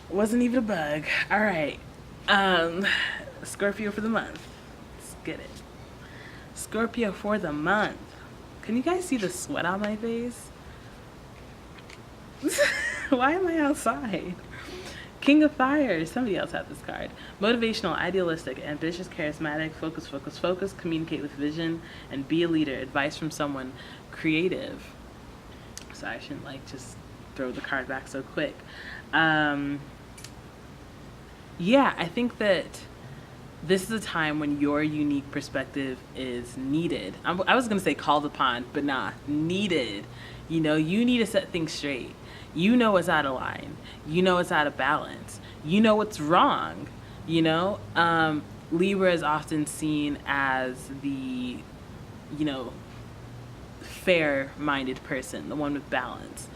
Wasn't even a bug. All right. Scorpio for the month. Let's get it. Scorpio for the month. Can you guys see the sweat on my face? Why am I outside? King of Fire. Somebody else had this card. Motivational, idealistic, ambitious, charismatic, focus, focus, focus, communicate with vision, and be a leader. Advice from someone creative. So I shouldn't like just throw the card back so quick. Yeah, I think that this is a time when your unique perspective is needed. I was going to say called upon, but nah, needed. You know, you need to set things straight. You know what's out of line. You know what's out of balance. You know what's wrong. You know, Libra is often seen as the, you know, fair-minded person, the one with balance.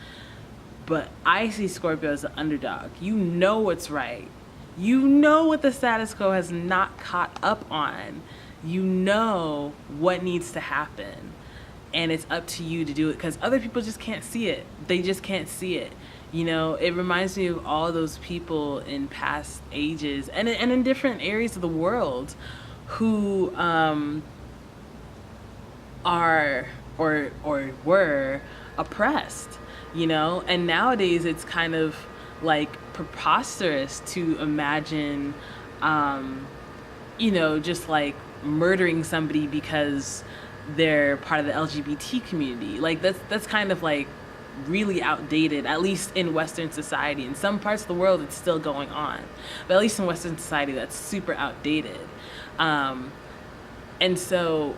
But I see Scorpio as the underdog. You know what's right. You know what the status quo has not caught up on. You know what needs to happen. And it's up to you to do it because other people just can't see it. They just can't see it. You know, it reminds me of all those people in past ages and in different areas of the world who are or were oppressed, you know? And nowadays it's kind of like preposterous to imagine, you know, just like murdering somebody because they're part of the LGBT community. Like that's kind of like really outdated, at least in Western society. In some parts of the world it's still going on, but at least in Western society that's super outdated. And so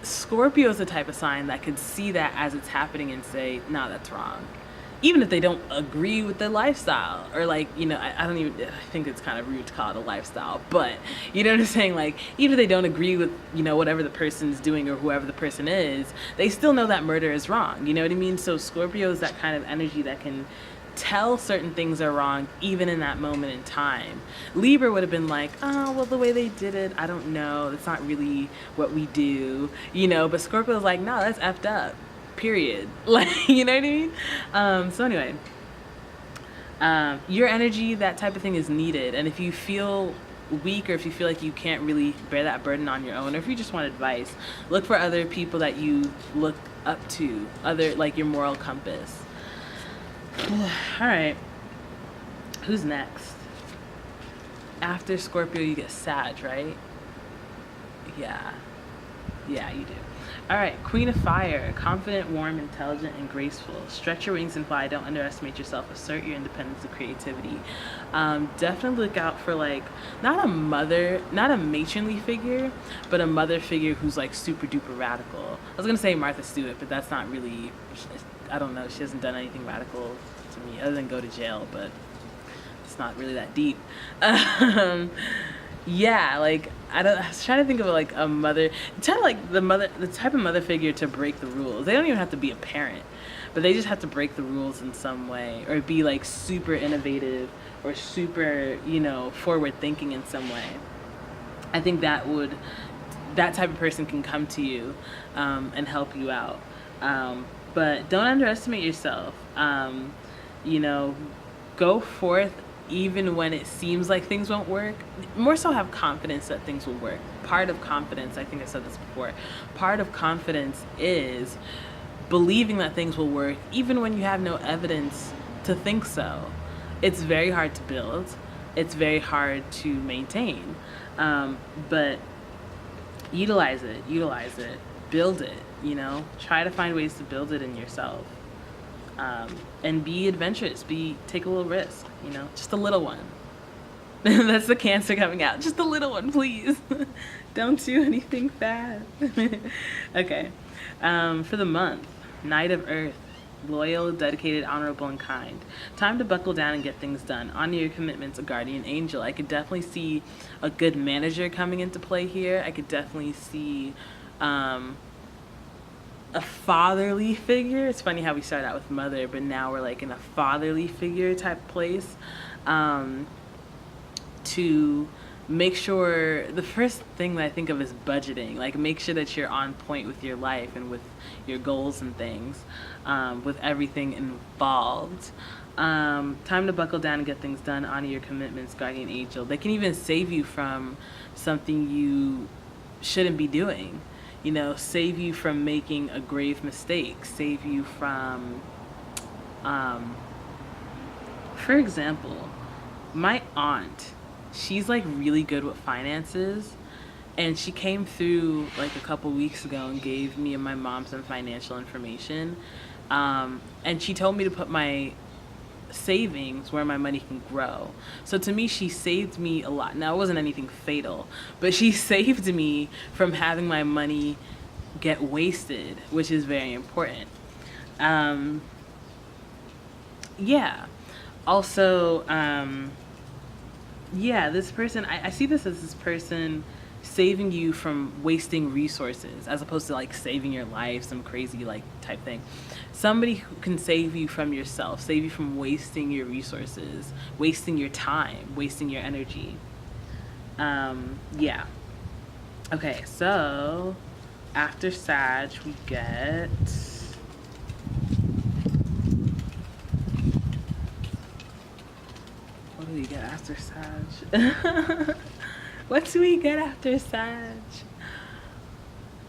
Scorpio is the type of sign that could see that as it's happening and say, nah, that's wrong. Even if they don't agree with the lifestyle, or like, you know, I think it's kind of rude to call it a lifestyle, but you know what I'm saying? Like, even if they don't agree with, you know, whatever the person's doing or whoever the person is, they still know that murder is wrong. You know what I mean? So Scorpio is that kind of energy that can tell certain things are wrong even in that moment in time. Libra would have been like, oh, well, the way they did it, I don't know. That's not really what we do, you know, but Scorpio is like, no, that's effed up. Period. Like, you know what I mean? So anyway, your energy, that type of thing is needed. And if you feel weak or if you feel like you can't really bear that burden on your own, or if you just want advice, look for other people that you look up to, other, like your moral compass. All right. Who's next? After Scorpio, you get Sag, right? Yeah. Yeah, you do. All right, Queen of Fire, confident, warm, intelligent, and graceful. Stretch your wings and fly. Don't underestimate yourself. Assert your independence and creativity. Definitely look out for like, not a mother, not a matronly figure, but a mother figure who's like super duper radical. I was gonna say Martha Stewart, but that's not really, I don't know, she hasn't done anything radical to me other than go to jail, but it's not really that deep. Yeah, like I was trying to think of like a mother, kind of like the type of mother figure to break the rules. They don't even have to be a parent, but they just have to break the rules in some way, or be like super innovative or super, you know, forward thinking in some way. I think that type of person can come to you and help you out. But don't underestimate yourself. You know, go forth even when it seems like things won't work. More so have confidence that things will work. Part of confidence, I think I said this before, part of confidence is believing that things will work even when you have no evidence to think so. It's very hard to build. It's very hard to maintain. But utilize it, build it, you know, try to find ways to build it in yourself. And be adventurous, take a little risk, you know, just a little one. That's the Cancer coming out. Just a little one, please. Don't do anything bad. Okay. For the month, Knight of Earth, loyal, dedicated, honorable, and kind. Time to buckle down and get things done. Honor your commitments, a guardian angel. I could definitely see a good manager coming into play here. I could definitely see a fatherly figure. It's funny how we started out with mother, but now we're like in a fatherly figure type place, to make sure, the first thing that I think of is budgeting. Like, make sure that you're on point with your life and with your goals and things, with everything involved. Time to buckle down and get things done. Honor your commitments, guardian angel. They can even save you from something you shouldn't be doing. You know, save you from making a grave mistake. Save you from, for example, my aunt, she's like really good with finances, and she came through like a couple weeks ago and gave me and my mom some financial information. And she told me to put my savings where my money can grow. So to me, she saved me a lot. Now, it wasn't anything fatal, but she saved me from having my money get wasted, which is very important. Yeah. Also, yeah, this person, I see this as this person saving you from wasting resources, as opposed to like saving your life, some crazy like type thing. Somebody who can save you from yourself, save you from wasting your resources, wasting your time, wasting your energy. Yeah. Okay, so after Sag, we get... What do we get after Sag? What do we get after Sag?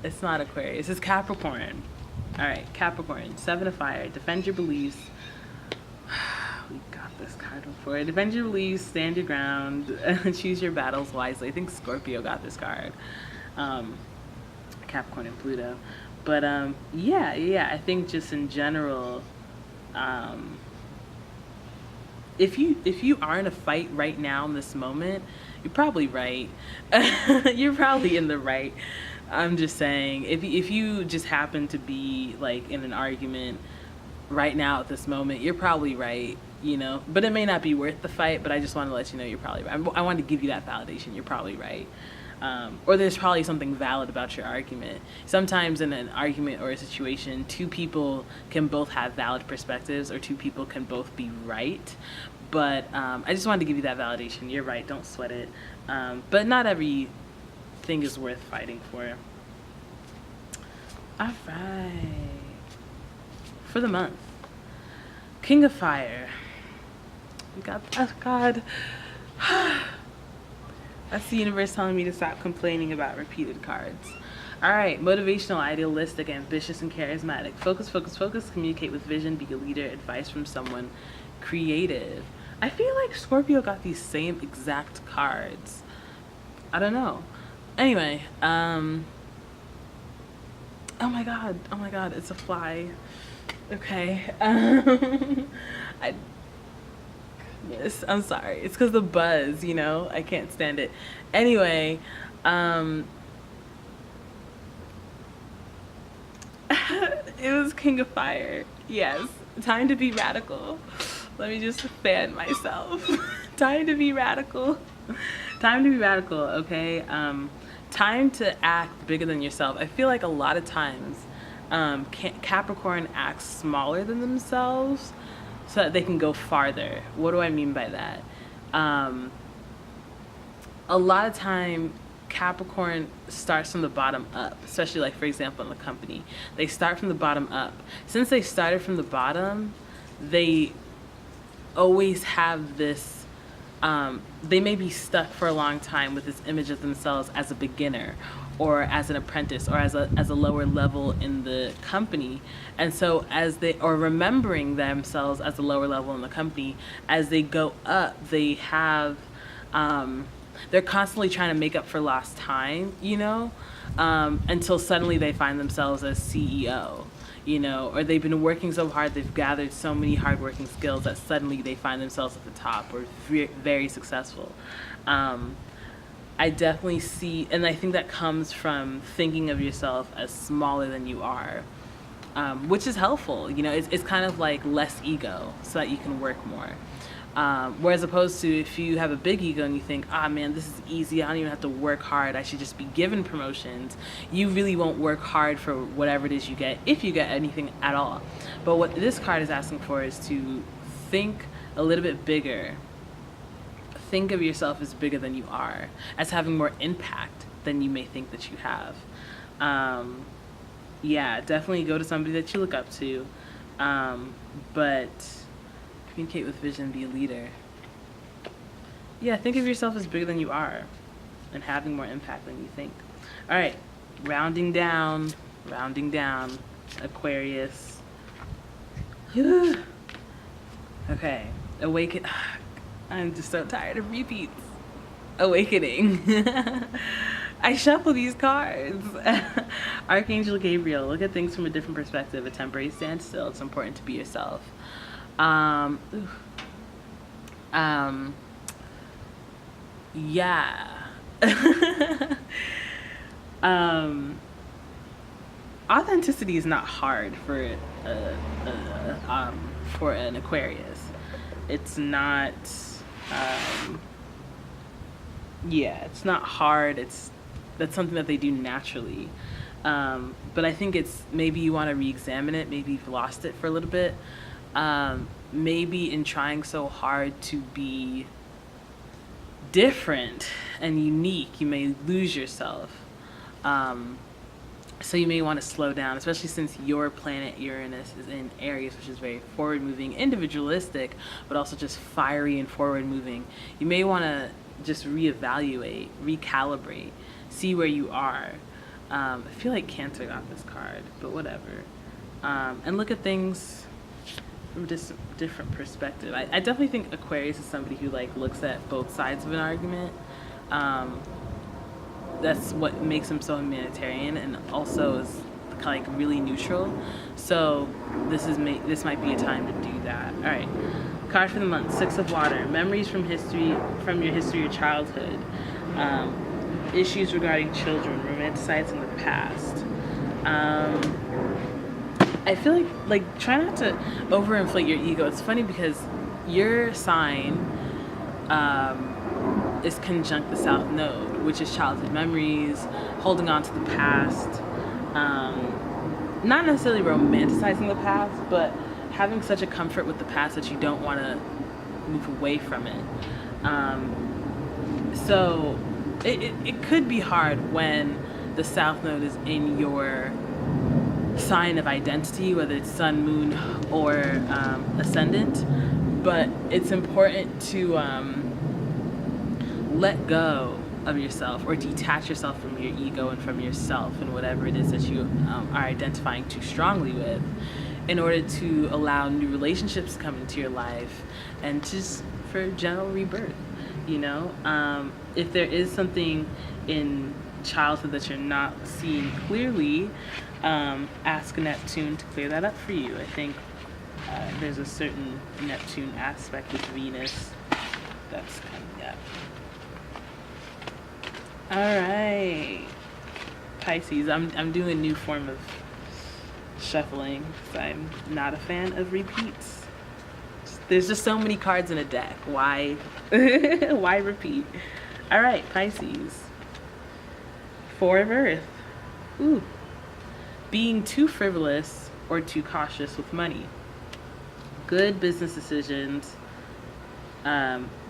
It's not Aquarius, it's Capricorn. All right, Capricorn, 7 of fire. Defend your beliefs. We got this card before. Defend your beliefs, stand your ground, choose your battles wisely. I think Scorpio got this card. Capricorn and Pluto. But yeah, I think just in general, if you are in a fight right now in this moment, you're probably right. You're probably in the right. I'm just saying, if you just happen to be like in an argument right now at this moment, you're probably right, you know. But it may not be worth the fight, but I just want to let you know you're probably right. I want to give you that validation. You're probably right. Or there's probably something valid about your argument. Sometimes in an argument or a situation, two people can both have valid perspectives, or two people can both be right. But I just wanted to give you that validation. You're right. Don't sweat it. But not everything is worth fighting for. All right. For the month, King of Fire. We got that card. That's the universe telling me to stop complaining about repeated cards. All right, motivational, idealistic, ambitious, and charismatic. Focus, focus, focus. Communicate with vision. Be a leader. Advice from someone creative. I feel like Scorpio got these same exact cards. I don't know. Anyway, oh my god, it's a fly. Okay. Yes, I'm sorry. It's because the buzz, you know? I can't stand it. Anyway, it was King of Fire. Yes. Time to be radical. Let me just fan myself. Time to be radical. Time to be radical, okay? Time to act bigger than yourself. I feel like a lot of times Capricorn acts smaller than themselves so that they can go farther. What do I mean by that? A lot of time Capricorn starts from the bottom up, especially like, for example, in the company. They start from the bottom up. Since they started from the bottom, they always have this, they may be stuck for a long time with this image of themselves as a beginner or as an apprentice or as a lower level in the company. And so as they, or remembering themselves as a lower level in the company, as they go up, they have, they're constantly trying to make up for lost time, you know, until suddenly they find themselves as CEO, you know, or they've been working so hard, they've gathered so many hardworking skills that suddenly they find themselves at the top or very successful. I definitely see, and I think that comes from thinking of yourself as smaller than you are, which is helpful. You know, it's kind of like less ego so that you can work more. Whereas opposed to if you have a big ego and you think, ah, man, this is easy, I don't even have to work hard, I should just be given promotions, you really won't work hard for whatever it is you get, if you get anything at all. But what this card is asking for is to think a little bit bigger. think of yourself as bigger than you are, as having more impact than you may think that you have. Yeah, definitely go to somebody that you look up to, but communicate with vision, be a leader. Yeah, think of yourself as bigger than you are and having more impact than you think. All right, rounding down, Aquarius. Okay, awaken. I'm just so tired of repeats. Awakening. I shuffle these cards. Archangel Gabriel, look at things from a different perspective. A temporary standstill. It's important to be yourself. Yeah. Authenticity is not hard for an Aquarius. It's not. It's not hard. That's something that they do naturally. But I think it's maybe you want to re-examine it. Maybe you've lost it for a little bit. Maybe in trying so hard to be different and unique, you may lose yourself. So you may want to slow down, especially since your planet Uranus is in Aries, which is very forward-moving, individualistic, but also just fiery and forward-moving. You may want to just reevaluate, recalibrate, see where you are. I feel like Cancer got this card, but whatever. And look at things from just a different perspective. I definitely think Aquarius is somebody who like looks at both sides of an argument. That's what makes him so humanitarian, and also is like really neutral. So this might be a time to do that. All right, card for the month: Six of Water. Memories from your history of childhood. Issues regarding children, romanticizing the past. I feel like try not to overinflate your ego. It's funny because your sign is conjunct the South Node, which is childhood memories, holding on to the past, not necessarily romanticizing the past, but having such a comfort with the past that you don't want to move away from it. So it could be hard when the South Node is in your sign of identity, whether it's sun, moon, or ascendant, but it's important to let go of yourself or detach yourself from your ego and from yourself and whatever it is that you are identifying too strongly with, in order to allow new relationships to come into your life and just for general rebirth. If there is something in childhood that you're not seeing clearly, ask Neptune to clear that up for you. I think there's a certain Neptune aspect with Venus that's coming up. All right, Pisces. I'm doing a new form of shuffling because I'm not a fan of repeats. There's just so many cards in a deck. Why repeat? All right, Pisces. Four of Earth. Ooh. Being too frivolous or too cautious with money. Good business decisions.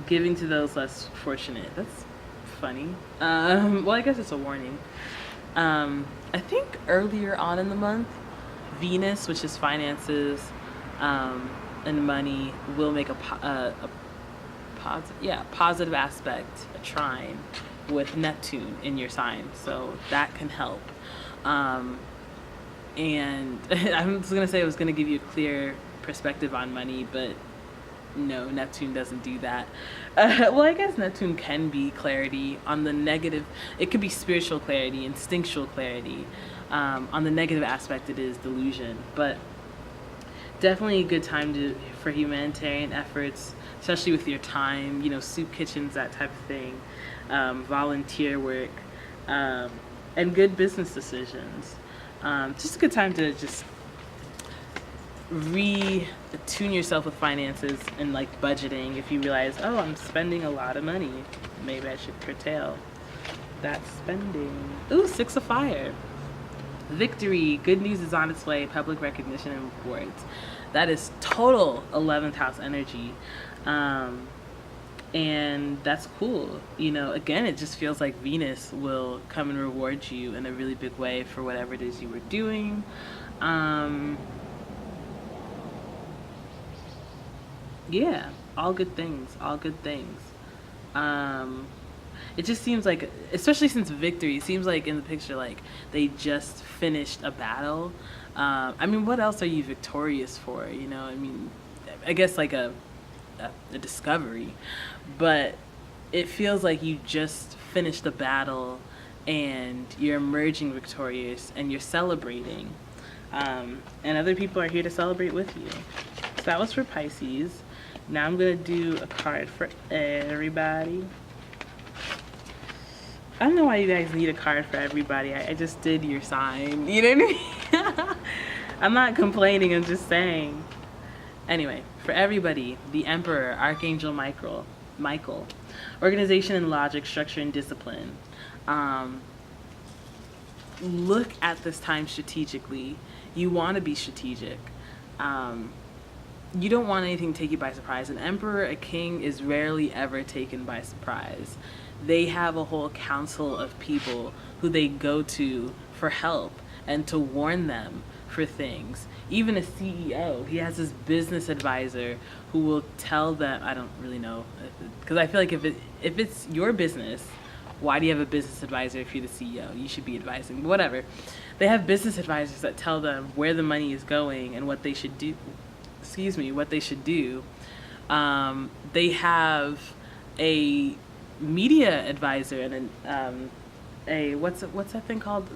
Giving to those less fortunate. That's funny. Well, I guess it's a warning. I think earlier on in the month, Venus, which is finances and money, will make a positive aspect, a trine with Neptune in your sign, so that can help. And I was gonna say I was gonna give you a clear perspective on money, but no, Neptune doesn't do that. Well, I guess Neptune can be clarity. On the negative, it could be spiritual clarity, instinctual clarity. On the negative aspect, it is delusion. But definitely a good time for humanitarian efforts, especially with your time, soup kitchens, that type of thing, volunteer work, and good business decisions. Just a good time to just retune yourself with finances and like budgeting. If you realize, oh, I'm spending a lot of money, maybe I should curtail that spending. Ooh, Six of Fire. Victory. Good news is on its way. Public recognition and rewards. That is total 11th house energy. And that's cool. You know, again, it just feels like Venus will come and reward you in a really big way for whatever it is you were doing. Um, yeah, all good things, all good things. Um, it just seems like, especially since victory, it seems like in the picture, like they just finished a battle. I mean, what else are you victorious for? You know, I mean, I guess like a discovery, but it feels like you just finished a battle and you're emerging victorious and you're celebrating. And other people are here to celebrate with you. So that was for Pisces. Now I'm going to do a card for everybody. I don't know why you guys need a card for everybody. I just did your sign. You know what I mean? I'm not complaining, I'm just saying. Anyway, for everybody, the Emperor, Archangel Michael, organization and logic, structure and discipline. Look at this time strategically. You want to be strategic. You don't want anything to take you by surprise. An emperor, a king, is rarely ever taken by surprise. They have a whole council of people who they go to for help and to warn them for things. Even a CEO, he has this business advisor who will tell them, I don't really know, because I feel like if it's your business, why do you have a business advisor if you're the CEO? You should be advising, whatever. They have business advisors that tell them where the money is going and what they should do. What they should do. They have a media advisor and a what's that thing called?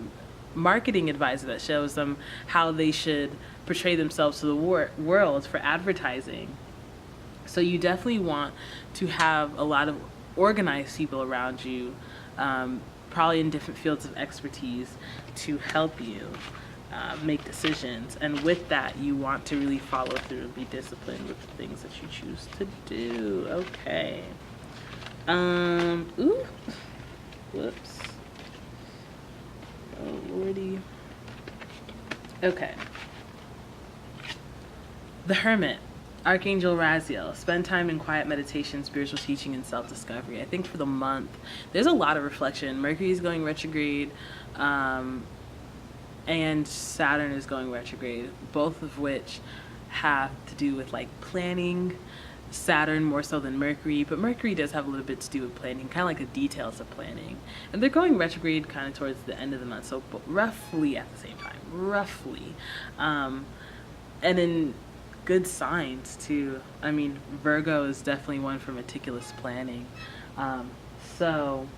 Marketing advisor that shows them how they should portray themselves to the world for advertising. So you definitely want to have a lot of organized people around you, probably in different fields of expertise, to help you make decisions. And with that, you want to really follow through and be disciplined with the things that you choose to do. Okay. Ooh. Whoops. Oh, lordy. Okay. The Hermit, Archangel Raziel. Spend time in quiet meditation, spiritual teaching, and self-discovery. I think for the month, there's a lot of reflection. Mercury is going retrograde, and Saturn is going retrograde, both of which have to do with like planning. Saturn more so than Mercury, but Mercury does have a little bit to do with planning, kind of like the details of planning. And they're going retrograde kind of towards the end of the month, so roughly at the same time, roughly. And in good signs too. I mean, Virgo is definitely one for meticulous planning. So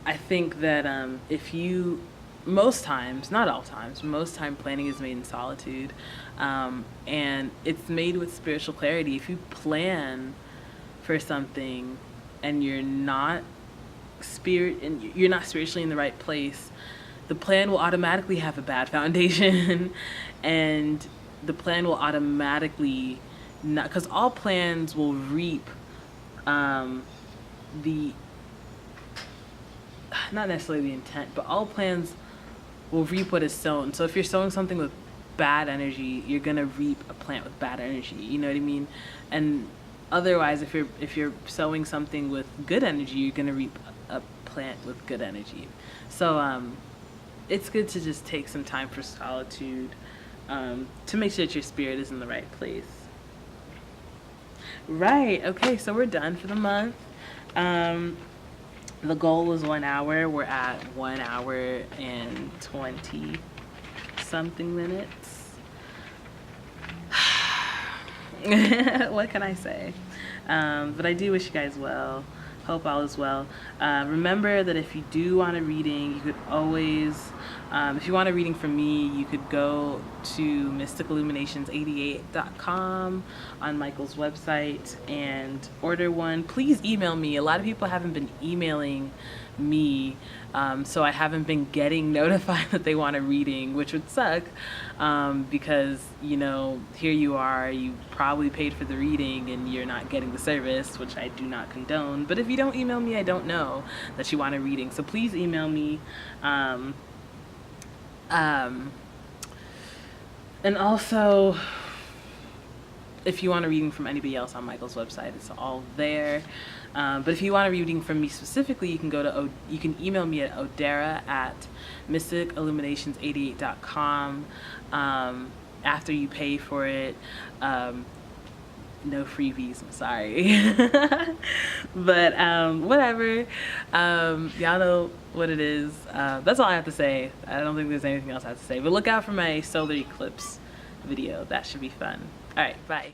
I think that if you, most times, not all times, most time planning is made in solitude, and it's made with spiritual clarity. If you plan for something and you're not spiritually in the right place, the plan will automatically have a bad foundation, and the plan will automatically not, because all plans will reap the, not necessarily the intent, but all plans will reap what is sown. So if you're sowing something with bad energy, you're gonna reap a plant with bad energy. You know what I mean? And otherwise, if you're sowing something with good energy, you're gonna reap a plant with good energy. So it's good to just take some time for solitude, to make sure that your spirit is in the right place. Right. Okay. So we're done for the month. The goal was 1 hour. We're at 1 hour and 20 something minutes. What can I say? But I do wish you guys well. Hope all is well. Remember that if you do want a reading, you could always, if you want a reading from me, you could go to mysticalilluminations88.com on Michael's website and order one. Please email me. A lot of people haven't been emailing me, so I haven't been getting notified that they want a reading, which would suck, because, you know, here you are, you probably paid for the reading and you're not getting the service, which I do not condone. But if you don't email me, I don't know that you want a reading. So please email me. And also, if you want a reading from anybody else on Michael's website, it's all there. But if you want a reading from me specifically, you can you can email me at Odera at mysticilluminations88.com. After you pay for it, no freebies, I'm sorry. But whatever, y'all know what it is. That's all I have to say. I don't think there's anything else I have to say, but look out for my solar eclipse video. That should be fun. All right, bye.